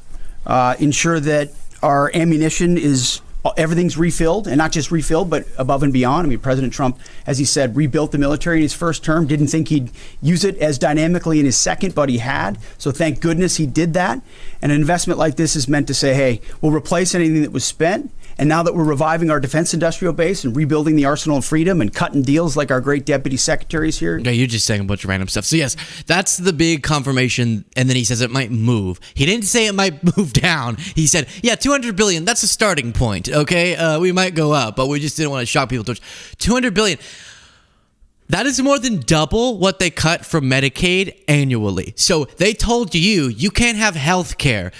ensure that our ammunition is, everything's refilled, and not just refilled, but above and beyond. I mean, President Trump, as he said, rebuilt the military in his first term, didn't think he'd use it as dynamically in his second, but he had. So thank goodness he did that. And an investment like this is meant to say, hey, we'll replace anything that was spent. And now that we're reviving our defense industrial base and rebuilding the arsenal of freedom and cutting deals like our great deputy secretaries here. Yeah, you're just saying a bunch of random stuff. So yes, that's the big confirmation. And then he says it might move. He didn't say it might move down. He said, yeah, $200 billion, that's a starting point. Okay, we might go up, but we just didn't want to shock people. $200 billion. That is more than double what they cut from Medicaid annually. So they told you can't have health care.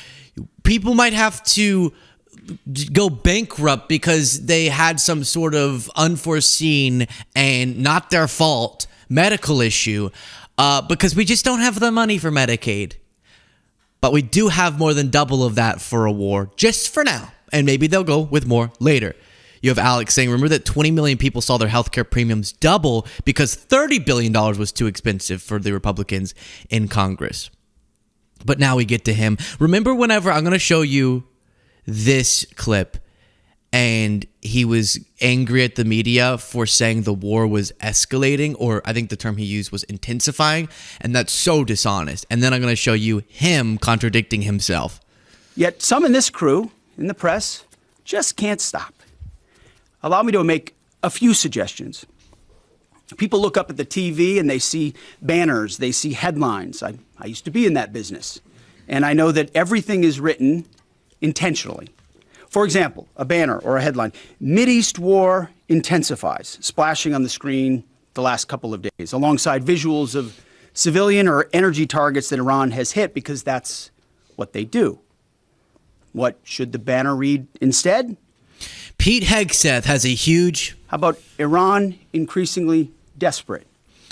People might have to go bankrupt because they had some sort of unforeseen and not their fault medical issue, because we just don't have the money for Medicaid. But we do have more than double of that for a war, just for now. And maybe they'll go with more later. You have Alex saying, remember that 20 million people saw their healthcare premiums double because $30 billion was too expensive for the Republicans in Congress. But now we get to him. Remember whenever, I'm going to show you this clip, and he was angry at the media for saying the war was escalating, or I think the term he used was intensifying, and that's so dishonest. And then I'm going to show you him contradicting himself. Yet some in this crew, in the press, just can't stop. Allow me to make a few suggestions. People look up at the TV and they see banners, they see headlines. I used to be in that business, and I know that everything is written intentionally. For example, a banner or a headline, Mideast war intensifies, splashing on the screen the last couple of days, alongside visuals of civilian or energy targets that Iran has hit, because that's what they do. What should the banner read instead? Pete Hegseth has a huge... How about Iran increasingly desperate?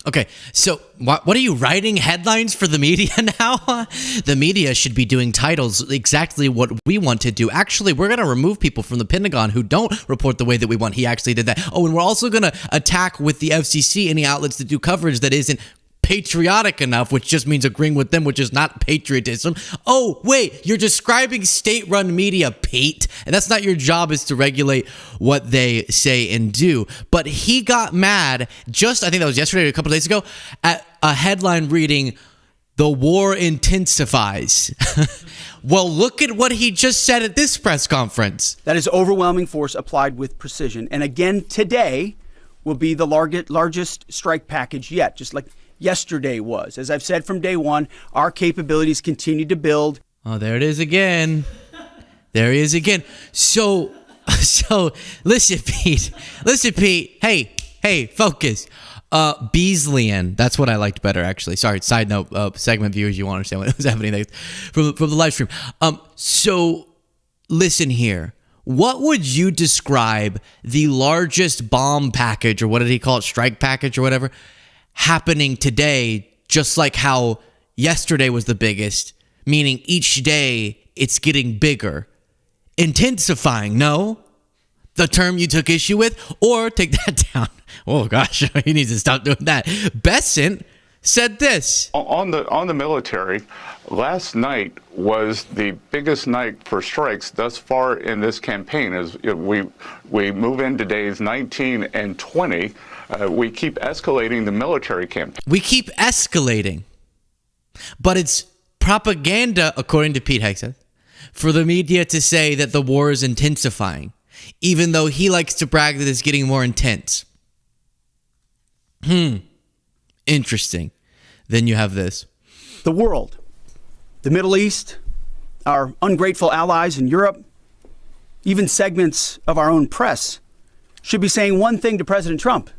Okay, so what are you writing headlines for the media now? The media should be doing titles exactly what we want to do. Actually, we're going to remove people from the Pentagon who don't report the way that we want. He actually did that. Oh, and we're also going to attack with the FCC any outlets that do coverage that isn't patriotic enough, which just means agreeing with them, which is not patriotism. Oh, wait, you're describing state-run media, Pete, and that's not your job, is to regulate what they say and do. But he got mad just, I think that was yesterday or a couple of days ago, at a headline reading, "The war intensifies." Well, look at what he just said at this press conference. That is overwhelming force applied with precision. And again, today will be the largest strike package yet, just like yesterday was. As I've said from day one, our capabilities continue to build. Oh, there it is again. There he is again. So listen, Pete. Hey, focus. Beasleyan. That's what I liked better, actually. Sorry, side note, segment viewers, you won't understand what was happening from the live stream. So listen here. What would you describe the largest bomb package, or what did he call it, strike package or whatever, happening today, just like how yesterday was the biggest, meaning each day it's getting bigger? Intensifying, no? The term you took issue with? Or take that down. Oh gosh, he needs to stop doing that. Besant said this. On the military, last night was the biggest night for strikes thus far in this campaign. As we move into days 19 and 20, we keep escalating the military campaign. We keep escalating. But it's propaganda, according to Pete Hegseth, for the media to say that the war is intensifying, even though he likes to brag that it's getting more intense. Interesting. Then you have this. The world, the Middle East, our ungrateful allies in Europe, even segments of our own press should be saying one thing to President Trump.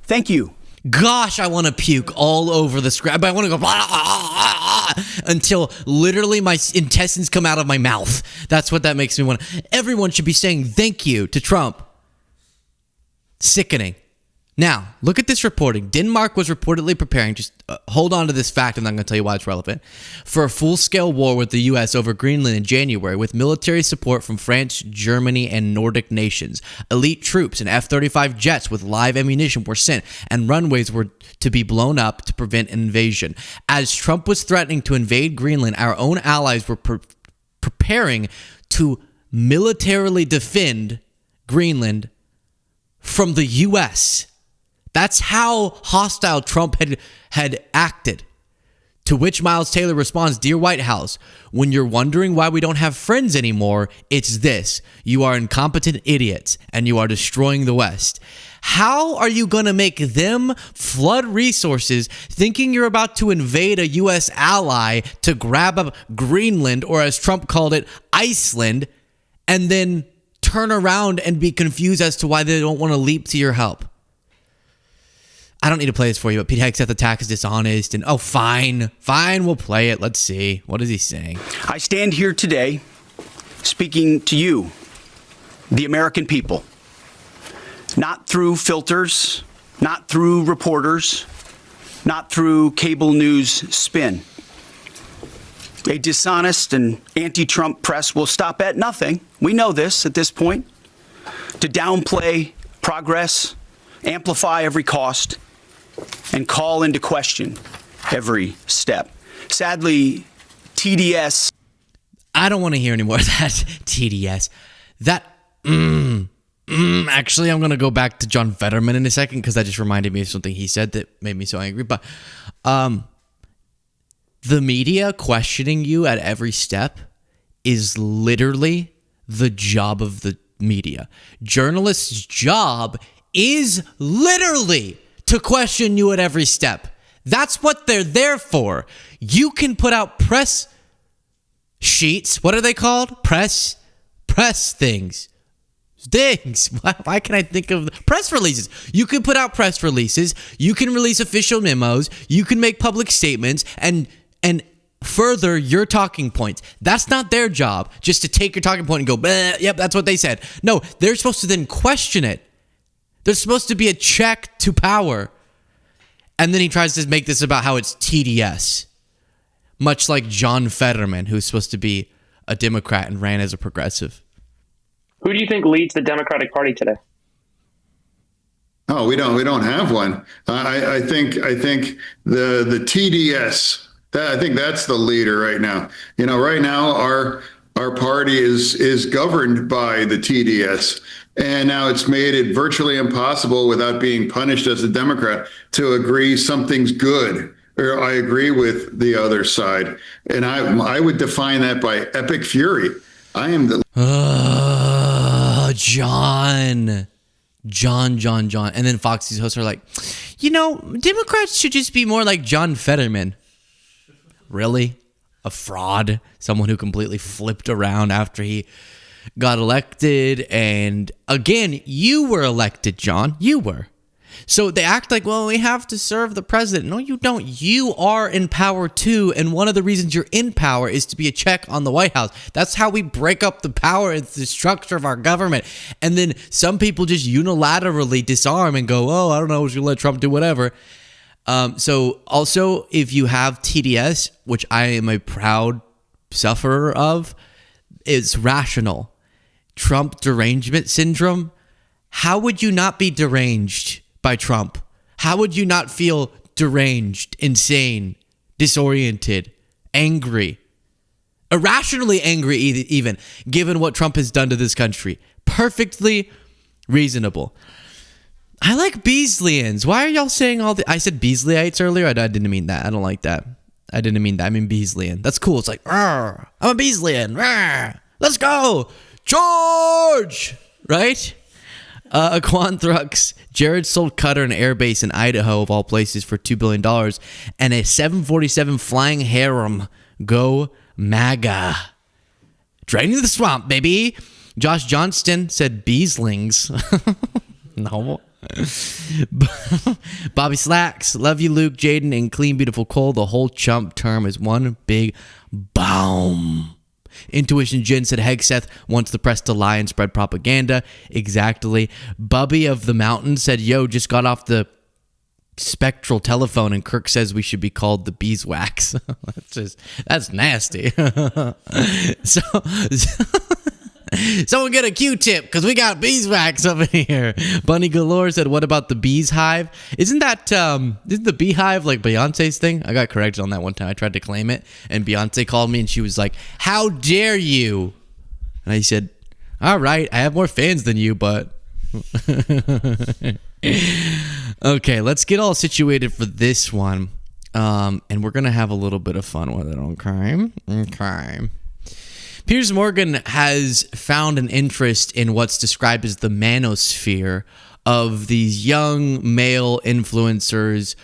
Thank you. Gosh, I want to puke all over the screen. I want to go blah, blah, blah, blah, until literally my intestines come out of my mouth. That's what that makes me want. Everyone should be saying thank you to Trump. Sickening. Now, look at this reporting. Denmark was reportedly preparing, just hold on to this fact and I'm going to tell you why it's relevant, for a full-scale war with the U.S. over Greenland in January, with military support from France, Germany, and Nordic nations. Elite troops and F-35 jets with live ammunition were sent, and runways were to be blown up to prevent an invasion. As Trump was threatening to invade Greenland, our own allies were preparing to militarily defend Greenland from the U.S. That's how hostile Trump had acted. To which Miles Taylor responds, "Dear White House, when you're wondering why we don't have friends anymore, it's this. You are incompetent idiots and you are destroying the West." How are you going to make them flood resources thinking you're about to invade a U.S. ally to grab up Greenland, or as Trump called it, Iceland, and then turn around and be confused as to why they don't want to leap to your help? I don't need to play this for you, but Pete Hegseth attack is dishonest, and fine, we'll play it. Let's see. What is he saying? I stand here today speaking to you, the American people, not through filters, not through reporters, not through cable news spin. A dishonest and anti-Trump press will stop at nothing. We know this at this point. To downplay progress, amplify every cost, and call into question every step. Sadly, TDS. I don't want to hear any more of that. TDS. That. Actually, I'm going to go back to John Fetterman in a second, because that just reminded me of something he said that made me so angry. But the media questioning you at every step is literally the job of the media. Journalists' job is literally to question you at every step. That's what they're there for. You can put out press sheets. What are they called? Press things. Why can I think of press releases? You can put out press releases. You can release official memos. You can make public statements and further your talking points. That's not their job, just to take your talking point and go, yep, that's what they said. No, they're supposed to then question it. There's supposed to be a check to power. And then he tries to make this about how it's TDS. Much like John Fetterman, who's supposed to be a Democrat and ran as a progressive. Who do you think leads the Democratic Party today? Oh, we don't have one. I think the TDS. I think that's the leader right now. Right now our party is governed by the TDS, and now it's made it virtually impossible without being punished as a Democrat to agree something's good. Or I agree with the other side, and I would define that by epic fury. I am the John. And then Foxy's hosts are like, Democrats should just be more like John Fetterman. Really? A fraud? Someone who completely flipped around after he got elected. And again, you were elected, John. You were. So they act like, well, we have to serve the president. No, you don't. You are in power too. And one of the reasons you're in power is to be a check on the White House. That's how we break up the power. It's the structure of our government. And then some people just unilaterally disarm and go, oh, I don't know, we should let Trump do whatever. So also, if you have TDS, which I am a proud sufferer of, it's rational. Trump derangement syndrome. How would you not be deranged by Trump? How would you not feel deranged, insane, disoriented, angry, irrationally angry even, given what Trump has done to this country? Perfectly reasonable. I like Beasleyans. Why are y'all saying all the... I said Beasleyites earlier. I didn't mean that. I don't like that. I didn't mean that. I mean Beasleyan. That's cool. It's like, I'm a Beasleyan. Let's go. George! Right? Aquan Thrux. Jared sold Qatar an airbase in Idaho, of all places, for $2 billion and a 747 flying harem. Go MAGA. Draining the swamp, baby. Josh Johnston said Beaslings. No. Bobby Slacks. Love you, Luke, Jaden, and Clean Beautiful Cole. The whole chump term is one big boom. Intuition Jen said Hegseth wants the press to lie and spread propaganda. Exactly. Bubby of the Mountain said, yo, just got off the spectral telephone and Kirk says we should be called the beeswax. That's nasty. So someone get a Q-tip because we got beeswax over here. Bunny Galore said, what about the bees hive? Isn't the beehive like Beyonce's thing? I got corrected on that one time. I tried to claim it and Beyonce called me and she was like, how dare you? And I said, all right, I have more fans than you, but okay, let's get all situated for this one. And we're gonna have a little bit of fun with it, okay? Piers Morgan has found an interest in what's described as the manosphere of these young male influencers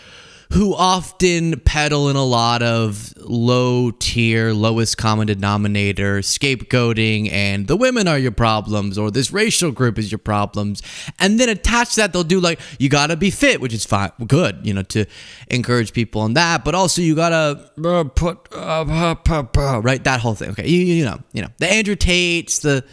who often peddle in a lot of low tier, lowest common denominator, scapegoating, and the women are your problems, or this racial group is your problems. And then attached to that, they'll do like, you gotta be fit, which is fine, good, to encourage people on that, but also you gotta put, right, that whole thing, okay, you know, the Andrew Tates, the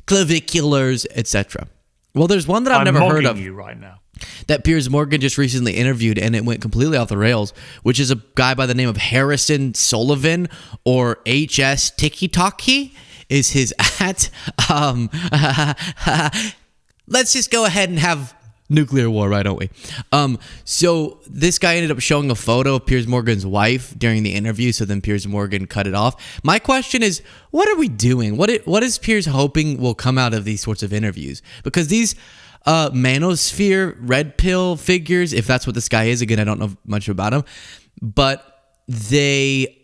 claviculars, etc. Well, there's one that I've never heard of. You right now. That Piers Morgan just recently interviewed, and it went completely off the rails, which is a guy by the name of Harrison Sullivan, or HS TikTok is his at. Let's just go ahead and have nuclear war, right, don't we? So this guy ended up showing a photo of Piers Morgan's wife during the interview, so then Piers Morgan cut it off. My question is, what are we doing? What is Piers hoping will come out of these sorts of interviews? Because these manosphere red pill figures, if that's what this guy is, again, I don't know much about him, but they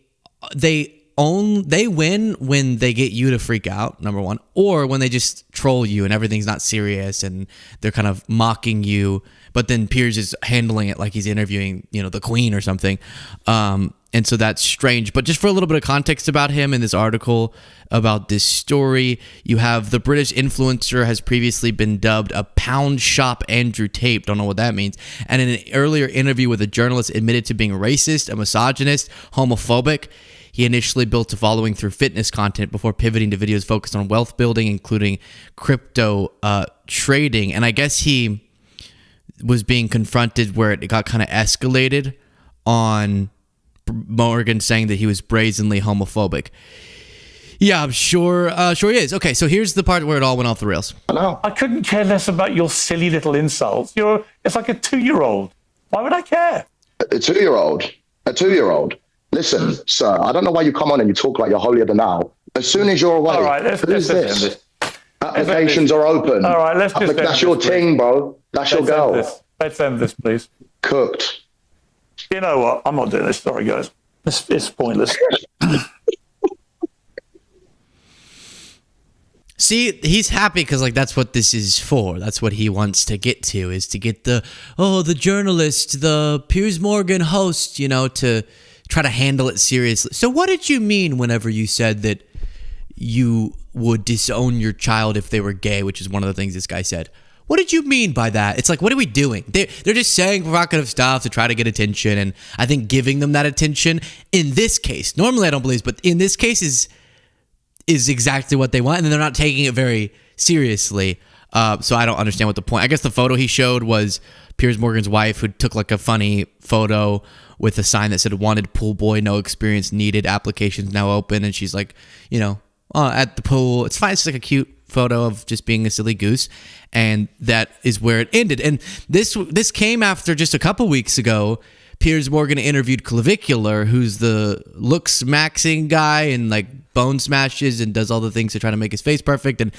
they win when they get you to freak out, number one, or when they just troll you and everything's not serious and they're kind of mocking you. But then Piers is handling it like he's interviewing, the Queen or something. And so that's strange. But just for a little bit of context about him in this article about this story, you have the British influencer has previously been dubbed a pound shop Andrew Tate. Don't know what that means. And in an earlier interview with a journalist, admitted to being racist, a misogynist, homophobic. He initially built a following through fitness content before pivoting to videos focused on wealth building, including crypto trading. And I guess he was being confronted where it got kind of escalated on Morgan saying that he was brazenly homophobic. Yeah, I'm sure he is. Okay, so here's the part where it all went off the rails. I couldn't care less about your silly little insults. It's like a 2-year-old. Why would I care? A 2-year-old. Listen, sir, I don't know why you come on and you talk like you're holier than thou. As soon as you're away, all right, let's who's this? Applications are open. All right, let's just that's your ting, bro. That's your girl. Let's end this, please. Cooked. You know what? I'm not doing this. Sorry, guys. It's pointless. See, he's happy because that's what this is for. That's what he wants to get to, is to get the journalist, the Piers Morgan host, to try to handle it seriously. So what did you mean whenever you said that you would disown your child if they were gay, which is one of the things this guy said? What did you mean by that? It's like, what are we doing? They're just saying provocative stuff to try to get attention, and I think giving them that attention in this case, normally I don't believe, but in this case is exactly what they want, and they're not taking it very seriously. So I don't understand what the point. I guess the photo he showed was Piers Morgan's wife, who took a funny photo with a sign that said "Wanted pool boy, no experience needed. Applications now open," and she's at the pool. It's fine. It's a cute photo of just being a silly goose, and that is where it ended. And this came after just a couple weeks ago. Piers Morgan interviewed Clavicular, who's the Looksmaxxing guy and bone smashes and does all the things to try to make his face perfect. And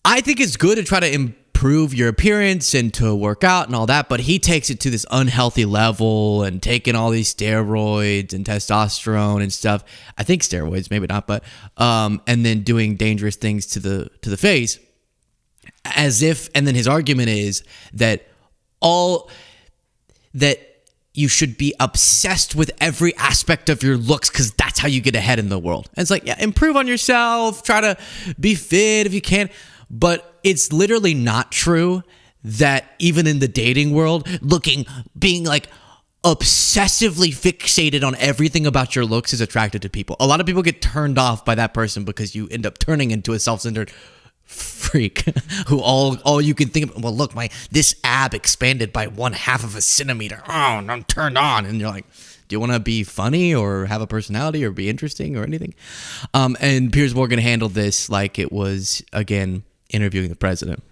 I think it's good to try to improve your appearance and to work out and all that, but he takes it to this unhealthy level and taking all these steroids and testosterone and stuff. I think steroids, maybe not, but and then doing dangerous things to the face, as if. And then his argument is that you should be obsessed with every aspect of your looks because that's how you get ahead in the world. And it's improve on yourself, try to be fit if you can. But it's literally not true that even in the dating world, being obsessively fixated on everything about your looks is attracted to people. A lot of people get turned off by that person because you end up turning into a self-centered freak who all you can think of, well, look, this ab expanded by 1/2 of a centimeter. Oh, I'm turned on. And you're like, do you want to be funny or have a personality or be interesting or anything? And Piers Morgan handled this like it was, again, interviewing the president.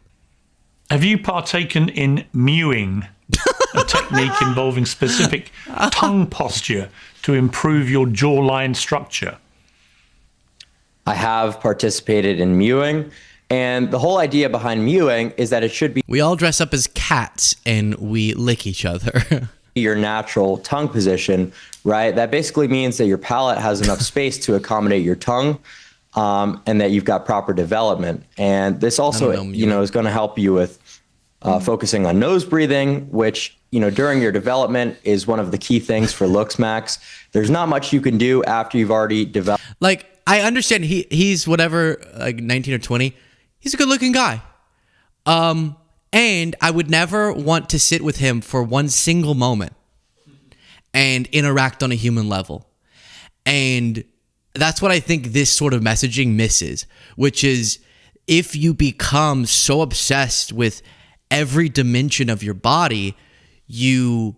Have you partaken in mewing, a technique involving specific tongue posture to improve your jawline structure? I have participated in mewing. And the whole idea behind mewing is that it should be... We all dress up as cats and we lick each other. Your natural tongue position, right? That basically means that your palate has enough space to accommodate your tongue, and that you've got proper development. And this also, is going to help you with focusing on nose breathing, which, during your development is one of the key things for Looksmaxx. There's not much you can do after you've already developed. I understand he's whatever, 19 or 20. He's a good-looking guy. And I would never want to sit with him for one single moment and interact on a human level. And that's what I think this sort of messaging misses, which is if you become so obsessed with every dimension of your body, you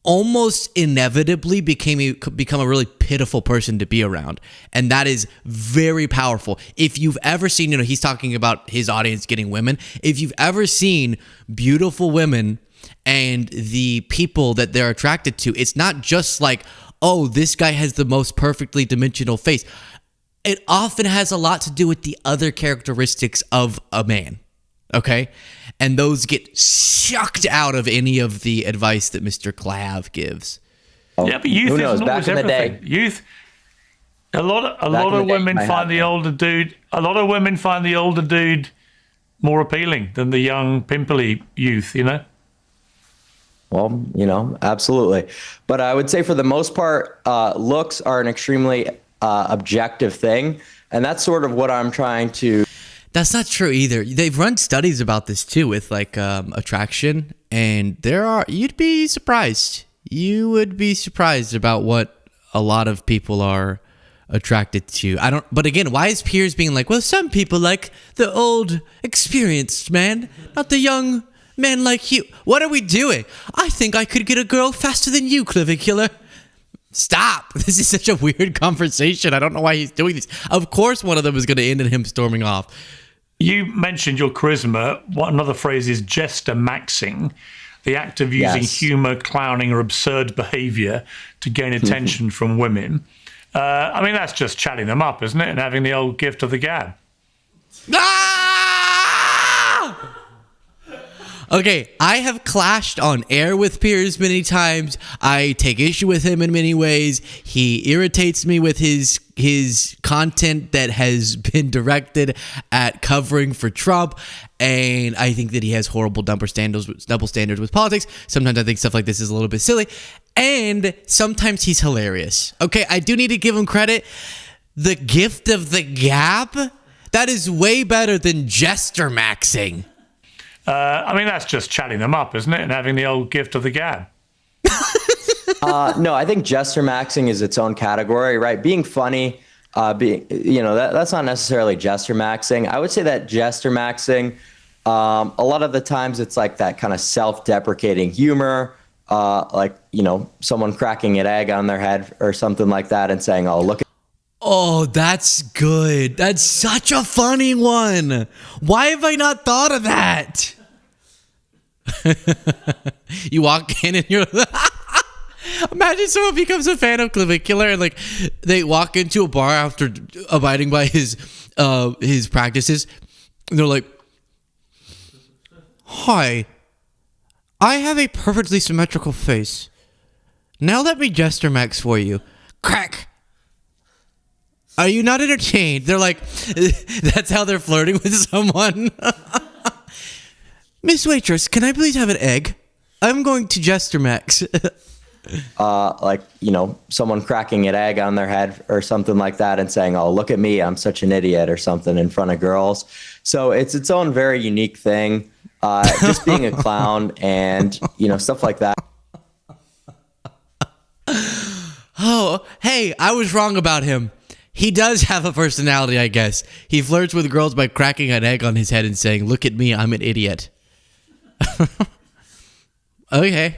almost inevitably become a really pitiful person to be around. And that is very powerful. If you've ever seen, he's talking about his audience getting women. If you've ever seen beautiful women and the people that they're attracted to, it's not just oh, this guy has the most perfectly dimensional face. It often has a lot to do with the other characteristics of a man. Okay? And those get sucked out of any of the advice that Mr. Clav gives. Yeah, but youth isn't always everything. A lot of women find the older dude. A lot of women find the older dude more appealing than the young, pimply youth. You know. Well, absolutely. But I would say for the most part, looks are an extremely objective thing, and that's sort of what I'm trying to. That's not true either. They've run studies about this too with like attraction, and you'd be surprised. You would be surprised about what a lot of people are attracted to. But again, why is Piers being like, well, some people like the old experienced man, not the young man like you. What are we doing? I think I could get a girl faster than you, Clavicular. Stop. This is such a weird conversation. I don't know why he's doing this. Of course one of them is going to end in him storming off. You mentioned your charisma. Another phrase is jester-maxing, the act of using humor, clowning, or absurd behavior to gain attention from women. I mean, that's just chatting them up, isn't it? And having the old gift of the gab. Okay, I have clashed on air with Piers many times. I take issue with him in many ways. He irritates me with his content that has been directed at covering for Trump. And I think that he has horrible double standards with politics. Sometimes I think stuff like this is a little bit silly. And sometimes he's hilarious. Okay, I do need to give him credit. The gift of the gab? That is way better than jester-maxing. I mean, that's just chatting them up, isn't it? And having the old gift of the gab. No, I think jester-maxing is its own category, right? Being funny, that's not necessarily jester-maxing. I would say that jester-maxing, a lot of the times it's like that kind of self-deprecating humor, someone cracking an egg on their head or something like that and saying, oh, look at. Oh, that's good. That's such a funny one. Why have I not thought of that? You walk in and you're imagine someone becomes a fan of Clavicular and like they walk into a bar after abiding by his practices and they're like, hi, I have a perfectly symmetrical face. Now let me gesture max for you. Crack. Are you not entertained? They're like, that's how they're flirting with someone. Miss Waitress, can I please have an egg? I'm going to Jester Max. Someone cracking an egg on their head or something like that and saying, oh, look at me, I'm such an idiot or something in front of girls. So it's its own very unique thing. Just being a clown and, stuff like that. Oh, hey, I was wrong about him. He does have a personality, I guess. He flirts with girls by cracking an egg on his head and saying, look at me, I'm an idiot. Okay,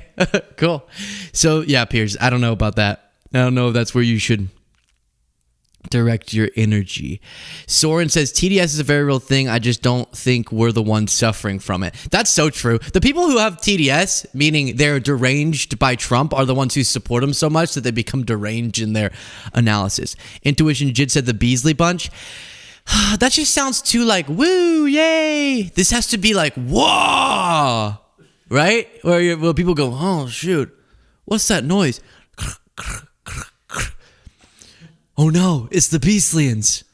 cool. So, yeah, Piers, I don't know about that. I don't know if that's where you should direct your energy. Soren says, TDS is a very real thing. I just don't think we're the ones suffering from it. That's so true. The people who have TDS, meaning they're deranged by Trump, are the ones who support him so much that they become deranged in their analysis. Intuition Jid said the Beasley bunch. That just sounds too like, woo, yay. This has to be like, whoa, right? Where people go, oh, shoot, what's that noise? Oh no, it's the Beasleyans.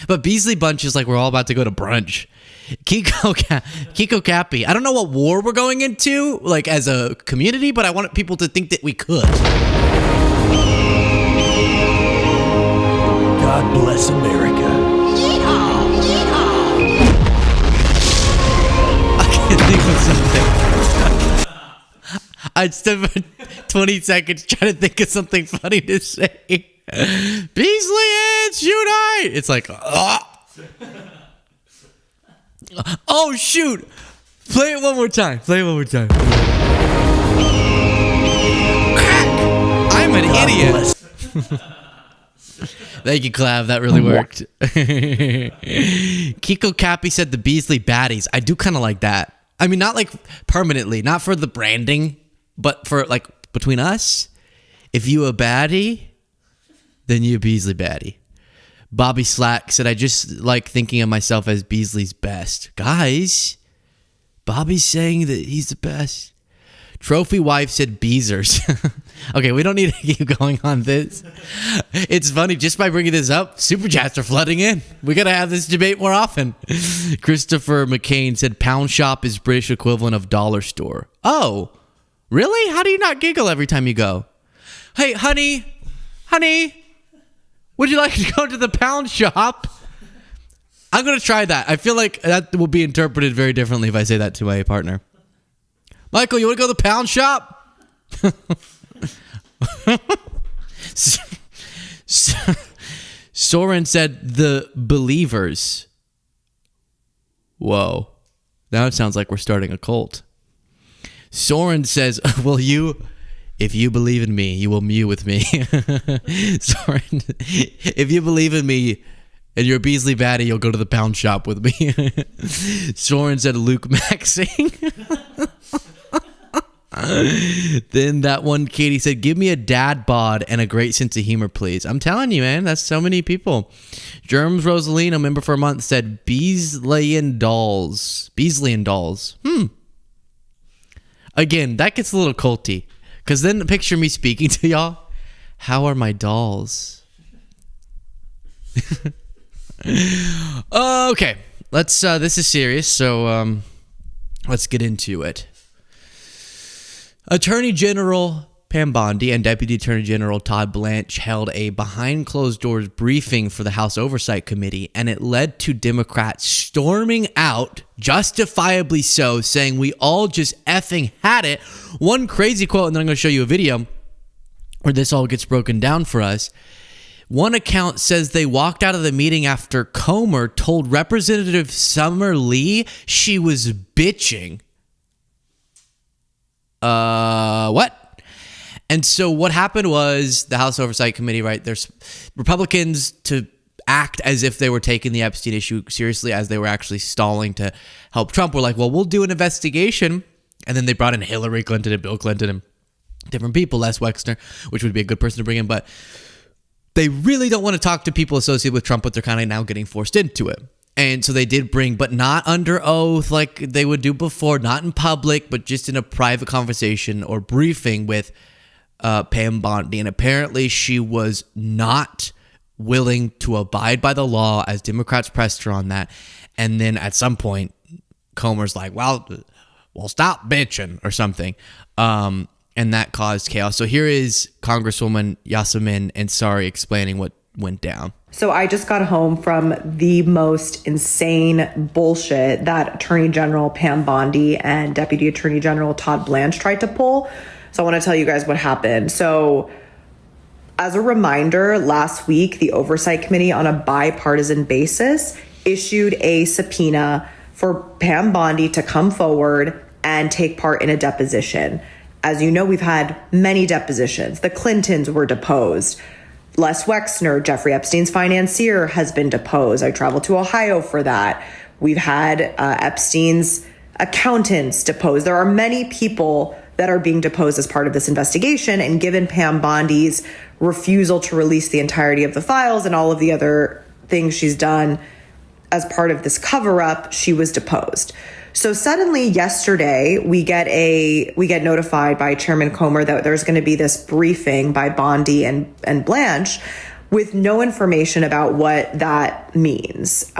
But Beasley bunch is like we're all about to go to brunch. Kiko Cappy. I don't know what war we're going into, like as a community, but I want people to think that we could. God bless America. Yeehaw! Yeehaw! I can't think of something. I'd spend 20 seconds trying to think of something funny to say. Beasleyans unite! It's like, oh shoot! Play it one more time. Crack! I'm an idiot. Thank you, Clav. That really worked. Kiko Cappy said the Beasley baddies. I do kind of like that. I mean, not like permanently, not for the branding, but for like between us. If you a baddie, then you a Beasley baddie. Bobby Slack said, I just like thinking of myself as Beasley's best. Guys, Bobby's saying that he's the best. Trophy wife said Beezers. Okay, we don't need to keep going on this. It's funny, just by bringing this up, super chats are flooding in. We got to have this debate more often. Christopher McCain said pound shop is British equivalent of dollar store. Oh, really? How do you not giggle every time you go? Hey, honey, would you like to go to the pound shop? I'm going to try that. I feel like that will be interpreted very differently if I say that to my partner. Michael, you want to go to the pound shop? Soren said the believers. Whoa. Now it sounds like we're starting a cult. Soren says, well, if you believe in me, you will mew with me. Soren, if you believe in me and you're a Beasley baddie, you'll go to the pound shop with me. Soren said Looksmaxxing. Then that one Katie said, give me a dad bod and a great sense of humor, please. I'm telling you, man, that's so many people. Germs Rosalina, member for a month, said Beasley and dolls. Again, that gets a little culty, because then picture me speaking to y'all. How are my dolls? Okay, let's this is serious, so let's get into it. Attorney General Pam Bondi and Deputy Attorney General Todd Blanche held a behind-closed-doors briefing for the House Oversight Committee, and it led to Democrats storming out, justifiably so, saying we all just effing had it. One crazy quote, and then I'm going to show you a video where this all gets broken down for us. One account says they walked out of the meeting after Comer told Representative Summer Lee she was bitching. What? And so what happened was the House Oversight Committee, right? There's Republicans to act as if they were taking the Epstein issue seriously, as they were actually stalling to help Trump. We're like, well, we'll do an investigation. And then they brought in Hillary Clinton and Bill Clinton and different people, Les Wexner, which would be a good person to bring in. But they really don't want to talk to people associated with Trump, but they're kind of now getting forced into it. And so they did bring, but not under oath like they would do before, not in public, but just in a private conversation or briefing with Pam Bondi. And apparently she was not willing to abide by the law as Democrats pressed her on that. And then at some point, Comer's like, well, stop bitching or something. And that caused chaos. So here is Congresswoman Yasmin Ansari explaining what went down. So I just got home from the most insane bullshit that Attorney General Pam Bondi and Deputy Attorney General Todd Blanche tried to pull. So I want to tell you guys what happened. So as a reminder, last week, the Oversight Committee on a bipartisan basis issued a subpoena for Pam Bondi to come forward and take part in a deposition. As you know, we've had many depositions. The Clintons were deposed. Les Wexner, Jeffrey Epstein's financier, has been deposed. I traveled to Ohio for that. We've had Epstein's accountants deposed. There are many people that are being deposed as part of this investigation. And given Pam Bondi's refusal to release the entirety of the files and all of the other things she's done as part of this cover-up, she was deposed. So suddenly yesterday, we get notified by Chairman Comer that there's going to be this briefing by Bondi and Blanche with no information about what that means.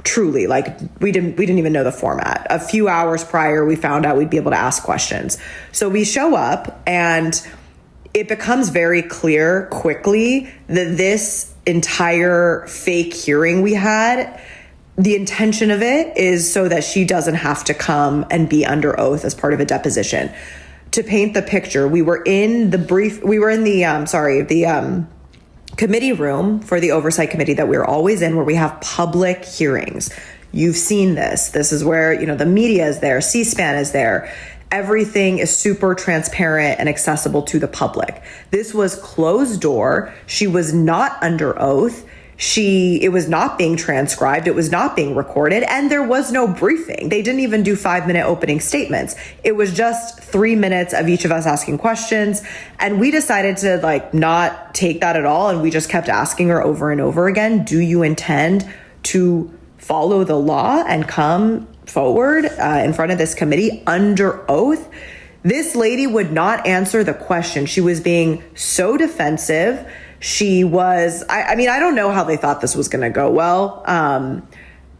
Truly, like we didn't even know the format. A few hours prior, we found out we'd be able to ask questions. So we show up, and it becomes very clear quickly that this entire fake hearing we had, the intention of it is so that she doesn't have to come and be under oath as part of a deposition. To paint the picture, we were in the committee room for the Oversight Committee that we're always in, where we have public hearings. You've seen this. This is where, the media is there, C-SPAN is there. Everything is super transparent and accessible to the public. This was closed door. She was not under oath. It was not being transcribed. It was not being recorded. And there was no briefing. They didn't even do 5-minute opening statements. It was just 3 minutes of each of us asking questions. And we decided to not take that at all. And we just kept asking her over and over again, do you intend to follow the law and come forward in front of this committee under oath? This lady would not answer the question. She was being so defensive. She was, I mean, I don't know how they thought this was going to go well,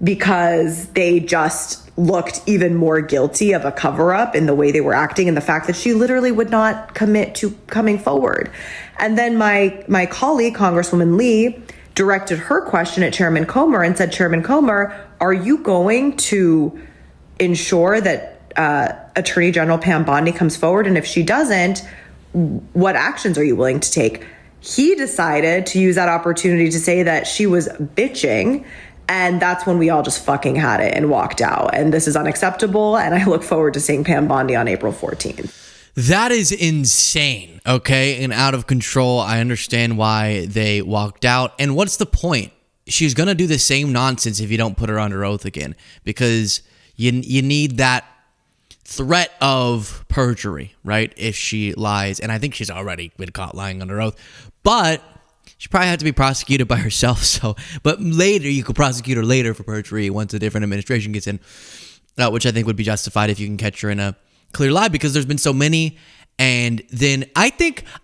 because they just looked even more guilty of a cover-up in the way they were acting and the fact that she literally would not commit to coming forward. And then my colleague, Congresswoman Lee, directed her question at Chairman Comer and said, Chairman Comer, are you going to ensure that Attorney General Pam Bondi comes forward? And if she doesn't, what actions are you willing to take? He decided to use that opportunity to say that she was bitching. And that's when we all just fucking had it and walked out. And this is unacceptable. And I look forward to seeing Pam Bondi on April 14th. That is insane, okay? And out of control. I understand why they walked out. And what's the point? She's going to do the same nonsense if you don't put her under oath again. Because you need that threat of perjury, right? If she lies. And I think she's already been caught lying under oath. But she probably had to be prosecuted by herself. But later, you could prosecute her later for perjury once a different administration gets in, which I think would be justified if you can catch her in a clear lie, because there's been so many. And then I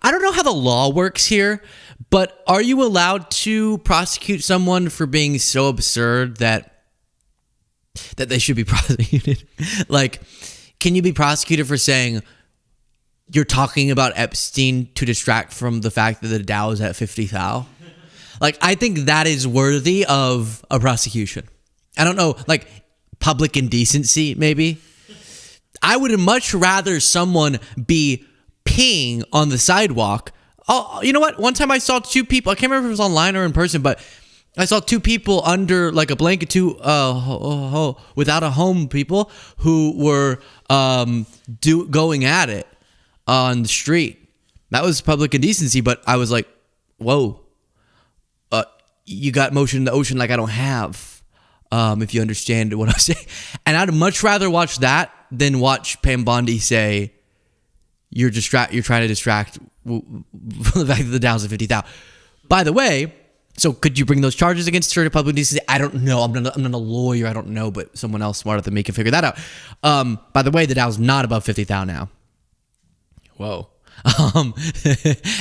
don't know how the law works here, but are you allowed to prosecute someone for being so absurd that they should be prosecuted? Like, can you be prosecuted for saying you're talking about Epstein to distract from the fact that the Dow is at 50 thou? Like, I think that is worthy of a prosecution. I don't know, like public indecency, maybe. I would much rather someone be peeing on the sidewalk. Oh, you know what? One time I saw two people. I can't remember if it was online or in person, but I saw two people under like a blanket, without a home, people who were going at it on the street. That was public indecency, but I was like, whoa, you got motion in the ocean like I don't have, if you understand what I'm saying. And I'd much rather watch that than watch Pam Bondi say, you're trying to distract from the fact that the Dow's at 50,000. By the way, so could you bring those charges against her to public decency? I don't know. I'm not a lawyer. I don't know, but someone else smarter than me can figure that out. By the way, the Dow's not above 50,000 now. Whoa.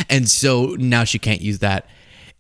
And so now she can't use that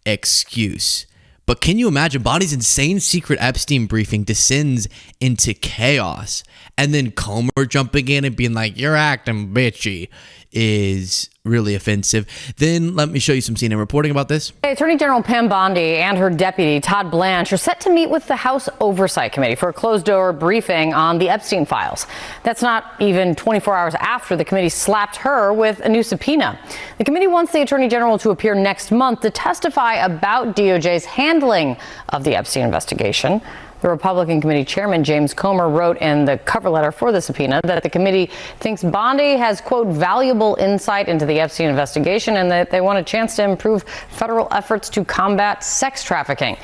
excuse. But can you imagine Bondi's insane secret Epstein briefing descends into chaos, and then Comer jumping in and being like, you're acting bitchy, is really offensive. Then let me show you some CNN reporting about this. Attorney General Pam Bondi and her deputy, Todd Blanche, are set to meet with the House Oversight Committee for a closed-door briefing on the Epstein files. That's not even 24 hours after the committee slapped her with a new subpoena. The committee wants the Attorney General to appear next month to testify about DOJ's handling of the Epstein investigation. The Republican committee chairman, James Comer, wrote in the cover letter for the subpoena that the committee thinks Bondi has, quote, valuable insight into the Epstein investigation and that they want a chance to improve federal efforts to combat sex trafficking.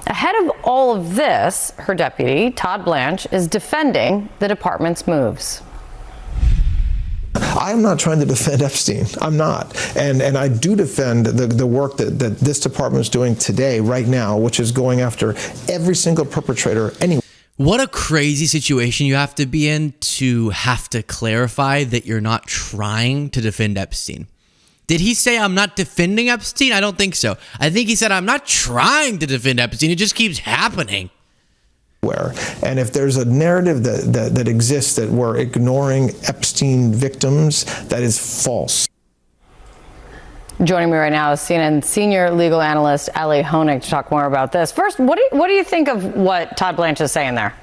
Ahead of all of this, her deputy, Todd Blanche, is defending the department's moves. I'm not trying to defend Epstein. I'm not. And I do defend the work that this department is doing today, right now, which is going after every single perpetrator anywhere. What a crazy situation you have to be in to have to clarify that you're not trying to defend Epstein. Did he say, I'm not defending Epstein? I don't think so. I think he said, I'm not trying to defend Epstein. It just keeps happening. And if there's a narrative that exists that we're ignoring Epstein victims, that is false. Joining me right now is CNN senior legal analyst Ellie Honig to talk more about this. First, what do you think of what Todd Blanche is saying there?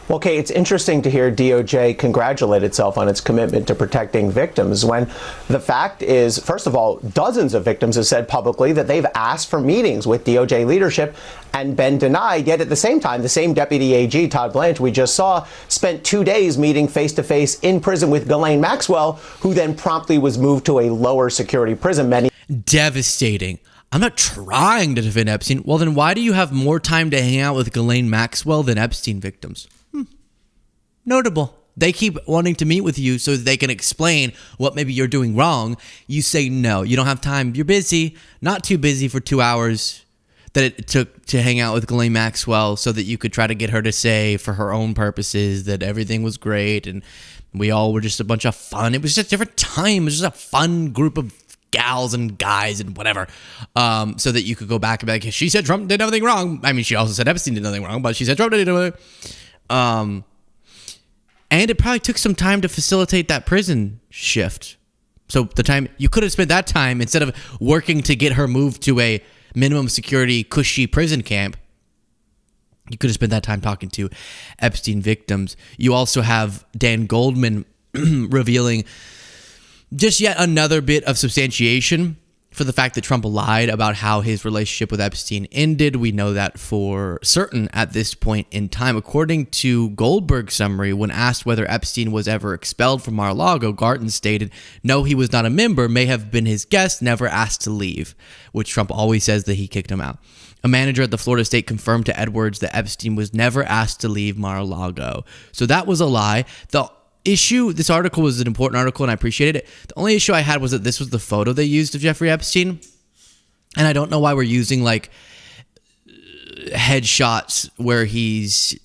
Well, Kate, it's interesting to hear DOJ congratulate itself on its commitment to protecting victims when the fact is, first of all, dozens of victims have said publicly that they've asked for meetings with DOJ leadership and been denied. Yet at the same time, the same Deputy AG, Todd Blanche, we just saw, spent 2 days meeting face-to-face in prison with Ghislaine Maxwell, who then promptly was moved to a lower security prison. Devastating. I'm not trying to defend Epstein. Well, then why do you have more time to hang out with Ghislaine Maxwell than Epstein victims? Notable. They keep wanting to meet with you so that they can explain what maybe you're doing wrong. You say no, you don't have time. You're busy, not too busy for 2 hours. that it took to hang out with Ghislaine Maxwell so that you could try to get her to say, for her own purposes, that everything was great and we all were just a bunch of fun. It was just a different time. It was just a fun group of gals and guys and whatever, so that you could go back and be like, she said Trump did nothing wrong. I mean, she also said Epstein did nothing wrong, but she said Trump did nothing wrong. And it probably took some time to facilitate that prison shift. So the time you could have spent that time, instead of working to get her moved to a minimum security cushy prison camp, you could have spent that time talking to Epstein victims. You also have Dan Goldman revealing just yet another bit of substantiation for the fact that Trump lied about how his relationship with Epstein ended. We know that for certain at this point in time. According to Goldberg's summary, when asked whether Epstein was ever expelled from Mar-a-Lago, Garten stated, no, he was not a member, may have been his guest, never asked to leave, which Trump always says that he kicked him out. A manager at the Florida State confirmed to Edwards that Epstein was never asked to leave Mar-a-Lago. So that was a lie. The issue, this article was an important article and I appreciated it. The only issue I had was that this was the photo they used of Jeffrey Epstein. And I don't know why we're using like headshots where he's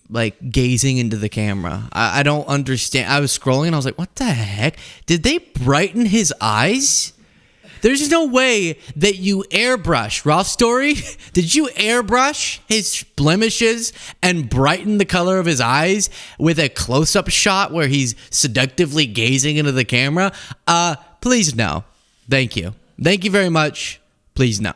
like gazing into the camera. I don't understand. I was scrolling and I was like, what the heck? Did they brighten his eyes? There's no way that you airbrush, Ross Story, did you airbrush his blemishes and brighten the color of his eyes with a close-up shot where he's seductively gazing into the camera? Please no. Thank you. Thank you very much. Please no.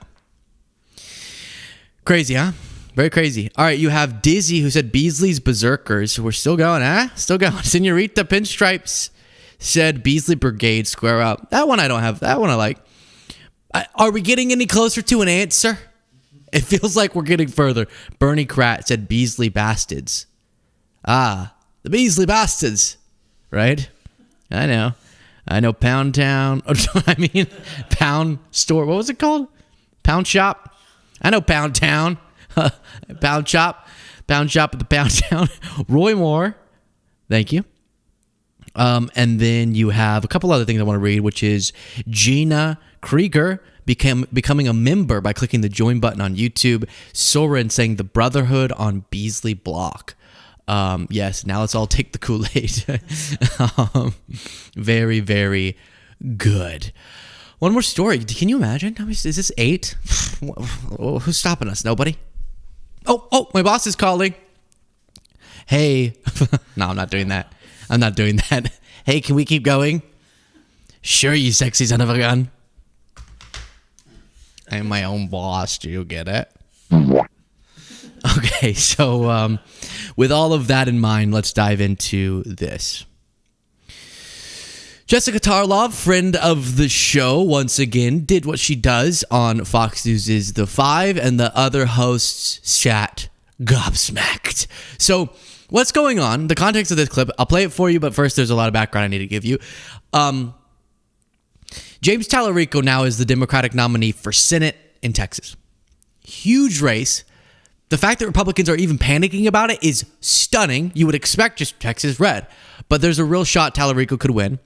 Crazy, huh? Very crazy. All right, you have Dizzy who said Beasley's Berserkers. We're still going, huh? Still going. Senorita Pinstripes said Beasley Brigade square up. That one I don't have. That one I like. Are we getting any closer to an answer? It feels like we're getting further. Bernie Kratt said Beasley Bastards. The Beasley Bastards. Right? I know Pound Town. Pound Store. What was it called? Pound Shop? I know Pound Town. Pound Shop. Pound Shop at the Pound Town. Roy Moore. Thank you. And then you have a couple other things I want to read, which is Gina Krieger becoming a member by clicking the join button on YouTube. Soren saying the Brotherhood on Beasley Block. Yes, now let's all take the Kool-Aid. Very, very good. One more story. Can you imagine? Is this 8? Who's stopping us? Nobody? Oh, my boss is calling. Hey. No, I'm not doing that. I'm not doing that. Hey, can we keep going? Sure, you sexy son of a gun. I'm my own boss. Do you get it? Okay, so with all of that in mind, let's dive into this. Jessica Tarlov, friend of the show, once again did what she does on Fox News' The Five, and the other hosts sat gobsmacked. So what's going on? The context of this clip, I'll play it for you, but first there's a lot of background I need to give you. James Tallarico now is the Democratic nominee for Senate in Texas. Huge race. The fact that Republicans are even panicking about it is stunning. You would expect just Texas red. But there's a real shot Tallarico could win,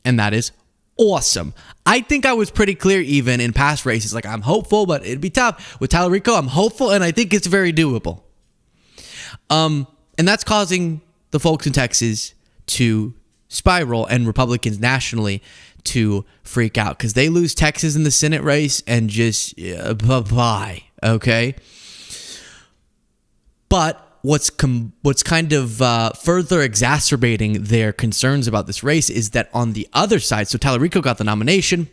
and that is awesome. I think I was pretty clear even in past races. Like, I'm hopeful, but it'd be tough. With Tallarico, I'm hopeful, and I think it's very doable. And that's causing the folks in Texas to spiral and Republicans nationally to freak out because they lose Texas in the Senate race and just bye-bye, okay? But what's kind of further exacerbating their concerns about this race is that on the other side, so Tallarico got the nomination.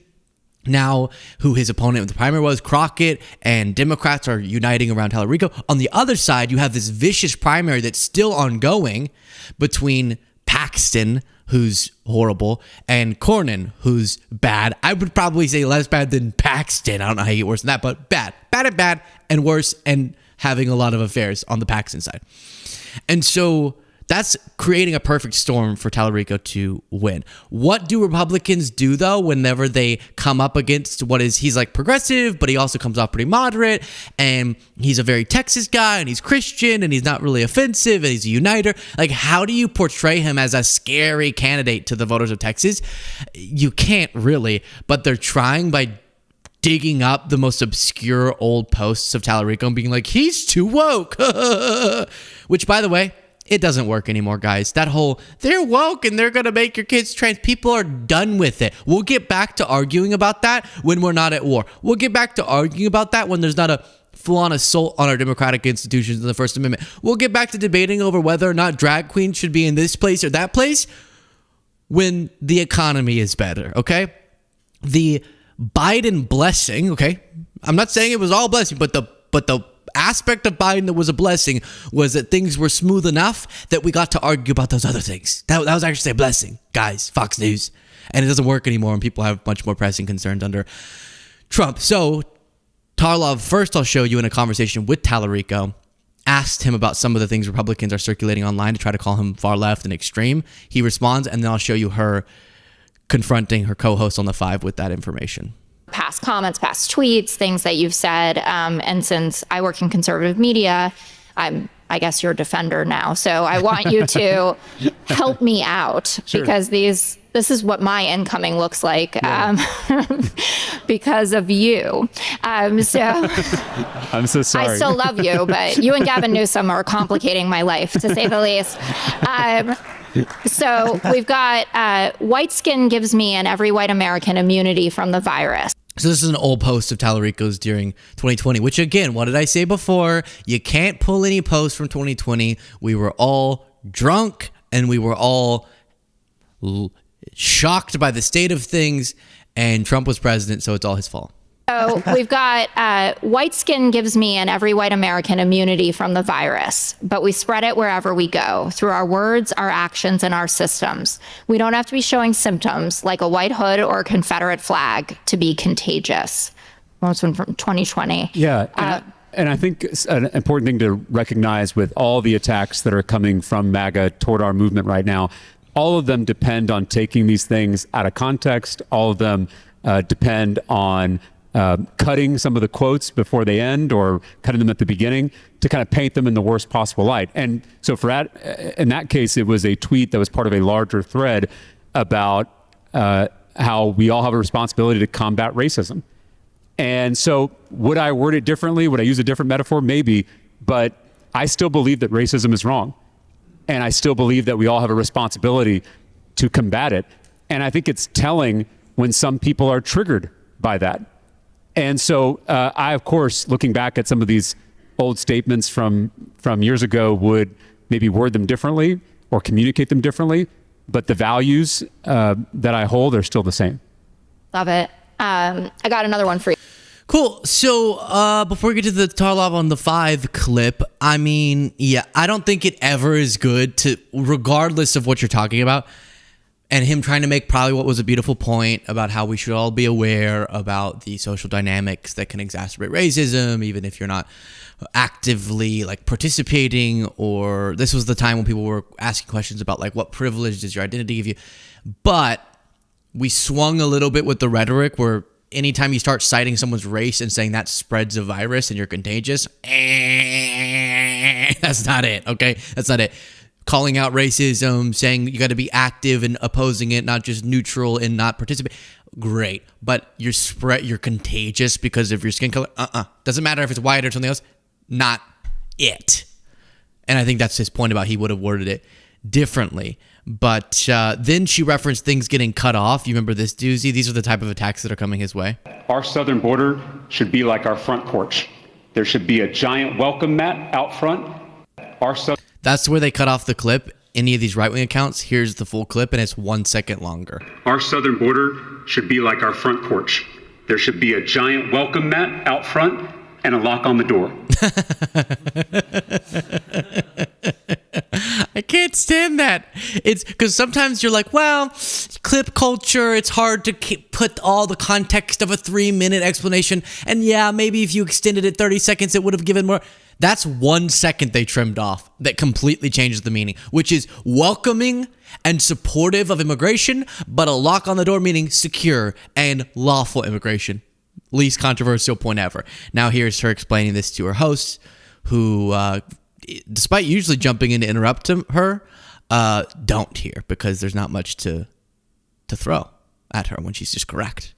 Now, who his opponent in the primary was, Crockett, and Democrats are uniting around Tallarico. On the other side, you have this vicious primary that's still ongoing between Paxton, who's horrible, and Cornyn, who's bad. I would probably say less bad than Paxton. I don't know how you get worse than that, but bad, and worse, and having a lot of affairs on the Paxton side. And so that's creating a perfect storm for Tallarico to win. What do Republicans do, though, whenever they come up against he's like progressive, but he also comes off pretty moderate, and he's a very Texas guy, and he's Christian, and he's not really offensive, and he's a uniter. Like, how do you portray him as a scary candidate to the voters of Texas? You can't really, but they're trying by digging up the most obscure old posts of Tallarico and being like, he's too woke. Which, by the way, it doesn't work anymore, guys. That whole, they're woke and they're going to make your kids trans. People are done with it. We'll get back to arguing about that when we're not at war. We'll get back to arguing about that when there's not a full-on assault on our democratic institutions in the First Amendment. We'll get back to debating over whether or not drag queens should be in this place or that place when the economy is better, okay? The Biden blessing, okay? I'm not saying it was all blessing, but the aspect of Biden that was a blessing was that things were smooth enough that we got to argue about those other things. That was actually a blessing, guys. Fox News. And it doesn't work anymore, and people have much more pressing concerns under Trump. So Tarlov, first I'll show you in a conversation with Tallarico, asked him about some of the things Republicans are circulating online to try to call him far left and extreme. He responds, and then I'll show you her confronting her co-host on The Five with that information. Past comments, past tweets, things that you've said. And since I work in conservative media, I guess you're a defender now. So I want you to help me out because this is what my incoming looks like because of you. So I'm so sorry. I still love you, but you and Gavin Newsom are complicating my life, to say the least. So we've got white skin gives me and every white American immunity from the virus. So this is an old post of Tallarico's during 2020, which again, what did I say before? You can't pull any posts from 2020. We were all drunk and we were all shocked by the state of things, and Trump was president, so it's all his fault. So we've got white skin gives me and every white American immunity from the virus, but we spread it wherever we go through our words, our actions, and our systems. We don't have to be showing symptoms like a white hood or a Confederate flag to be contagious. Most one from 2020. Yeah. And I think an important thing to recognize with all the attacks that are coming from MAGA toward our movement right now, all of them depend on taking these things out of context. All of them depend on cutting some of the quotes before they end or cutting them at the beginning to kind of paint them in the worst possible light. And so in that case, it was a tweet that was part of a larger thread about how we all have a responsibility to combat racism. And so would I word it differently? Would I use a different metaphor? Maybe, but I still believe that racism is wrong. And I still believe that we all have a responsibility to combat it. And I think it's telling when some people are triggered by that. And so I, of course, looking back at some of these old statements from years ago, would maybe word them differently or communicate them differently. But the values that I hold are still the same. Love it. I got another one for you. Cool. So before we get to the Tarlov on The Five clip, I mean, yeah, I don't think it ever is good to, regardless of what you're talking about, and him trying to make probably what was a beautiful point about how we should all be aware about the social dynamics that can exacerbate racism, even if you're not actively like participating, or this was the time when people were asking questions about like what privilege does your identity give you. But we swung a little bit with the rhetoric where anytime you start citing someone's race and saying that spreads a virus and you're contagious, that's not it, okay? That's not it. Calling out racism, saying you got to be active in opposing it, not just neutral and not participate. Great. But you're contagious because of your skin color. Doesn't matter if it's white or something else. Not it. And I think that's his point about he would have worded it differently. But then she referenced things getting cut off. You remember this doozy? These are the type of attacks that are coming his way. Our southern border should be like our front porch. There should be a giant welcome mat out front. That's where they cut off the clip. Any of these right-wing accounts, here's the full clip, and it's 1 second longer. Our southern border should be like our front porch. There should be a giant welcome mat out front and a lock on the door. I can't stand that. It's because sometimes you're like, well, clip culture, it's hard to put all the context of a 3-minute explanation. And yeah, maybe if you extended it 30 seconds, it would have given more. That's 1 second they trimmed off that completely changes the meaning, which is welcoming and supportive of immigration, but a lock on the door meaning secure and lawful immigration. Least controversial point ever. Now here's her explaining this to her hosts, who, despite usually jumping in to interrupt her, don't here because there's not much to throw at her when she's just correct.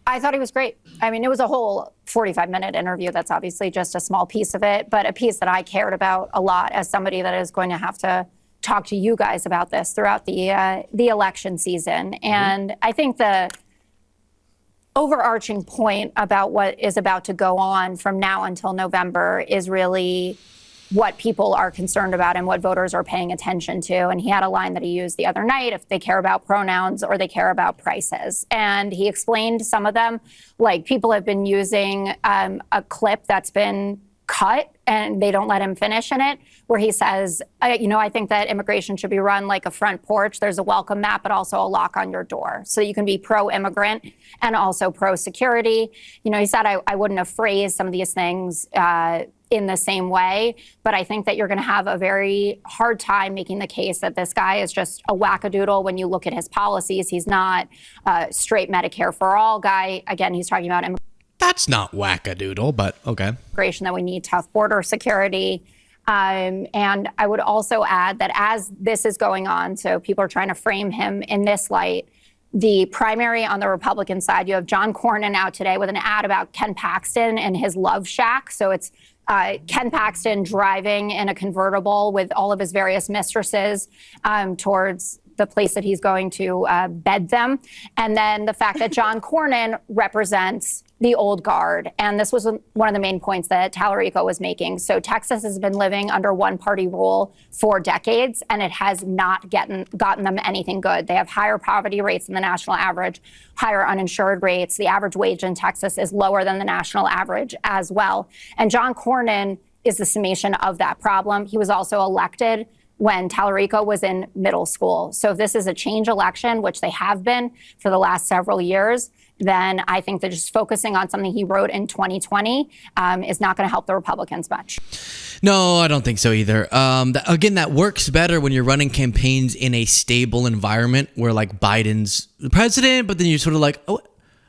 I thought he was great. I mean, it was a whole 45-minute interview. That's obviously just a small piece of it, but a piece that I cared about a lot as somebody that is going to have to talk to you guys about this throughout the election season. And I think the overarching point about what is about to go on from now until November is really what people are concerned about and what voters are paying attention to. And he had a line that he used the other night, if they care about pronouns or they care about prices. And he explained some of them, like people have been using a clip that's been cut and they don't let him finish in it, where he says, I think that immigration should be run like a front porch. There's a welcome mat, but also a lock on your door. So you can be pro-immigrant and also pro-security. He said, I wouldn't have phrased some of these things in the same way, but I think that you're going to have a very hard time making the case that this guy is just a wackadoodle when you look at his policies. He's not a straight Medicare for all guy. Again, he's talking about That's not wackadoodle, but okay. Immigration, that we need tough border security. And I would also add that as this is going on, so people are trying to frame him in this light, the primary on the Republican side, you have John Cornyn out today with an ad about Ken Paxton and his love shack. So it's Ken Paxton driving in a convertible with all of his various mistresses towards the place that he's going to bed them. And then the fact that John Cornyn represents the old guard. And this was one of the main points that Tallarico was making. So Texas has been living under one-party rule for decades, and it has not gotten them anything good. They have higher poverty rates than the national average, higher uninsured rates. The average wage in Texas is lower than the national average as well. And John Cornyn is the summation of that problem. He was also elected when Tallarico was in middle school. So if this is a change election, which they have been for the last several years, then I think that just focusing on something he wrote in 2020 is not going to help the Republicans much. No, I don't think so either. Again, that works better when you're running campaigns in a stable environment where like Biden's the president, but then you're sort of like, oh,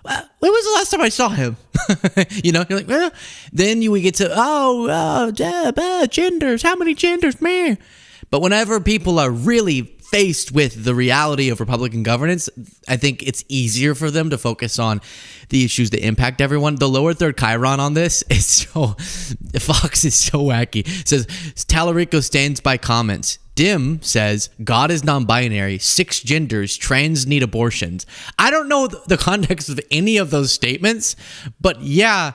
when was the last time I saw him? You're like, well, then we get to, genders, how many genders, man? But whenever people are really faced with the reality of Republican governance, I think it's easier for them to focus on the issues that impact everyone. The lower third Chiron on this is Fox is so wacky. It says, Tallarico stands by comments. Dim says, God is non-binary, 6 genders, trans need abortions. I don't know the context of any of those statements, but yeah,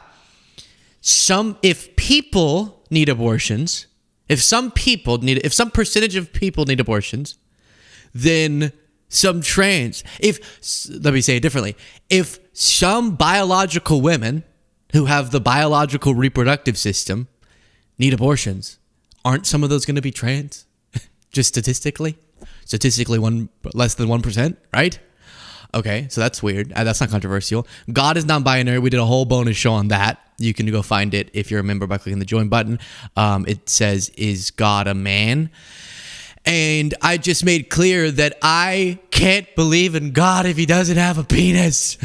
if people need abortions, if some percentage of people need abortions, then some trans, let me say it differently, if some biological women who have the biological reproductive system need abortions, aren't some of those going to be trans? Just statistically less than 1%, right? Okay, so that's weird. That's not controversial. God is non-binary. We did a whole bonus show on that. You can go find it if you're a member by clicking the join button. It says, is God a man? And I just made clear that I can't believe in God if he doesn't have a penis.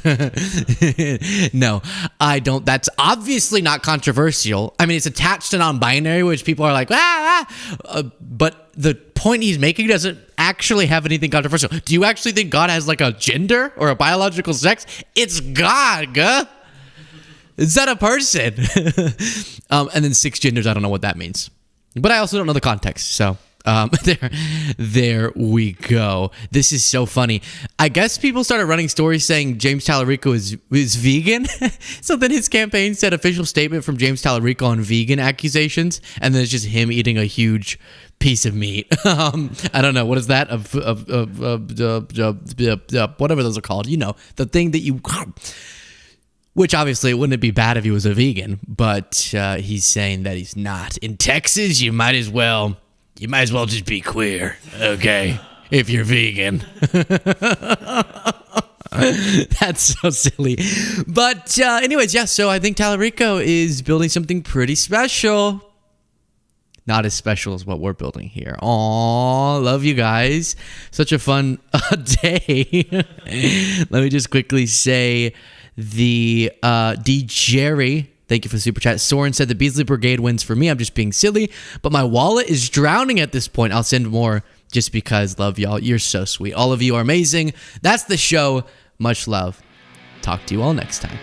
No, I don't. That's obviously not controversial. I mean, it's attached to non-binary, which people are like, but the point he's making doesn't actually have anything controversial. Do you actually think God has like a gender or a biological sex? It's God, guh. Is that a person? And then 6 genders, I don't know what that means. But I also don't know the context, so... there we go. This is so funny. I guess people started running stories saying James Tallarico is vegan. So then his campaign said official statement from James Tallarico on vegan accusations, and then it's just him eating a huge piece of meat. I don't know, what is that? Whatever those are called. The thing that you... Which obviously it wouldn't be bad if he was a vegan, but he's saying that he's not. In Texas, you might as well just be queer, okay, if you're vegan. That's so silly. But anyways, yeah, so I think Tallarico is building something pretty special. Not as special as what we're building here. Aw, love you guys. Such a fun day. Let me just quickly say the D. Jerry... Thank you for the super chat. Soren said the Beasley Brigade wins for me. I'm just being silly, but my wallet is drowning at this point. I'll send more just because. Love y'all. You're so sweet. All of you are amazing. That's the show. Much love. Talk to you all next time.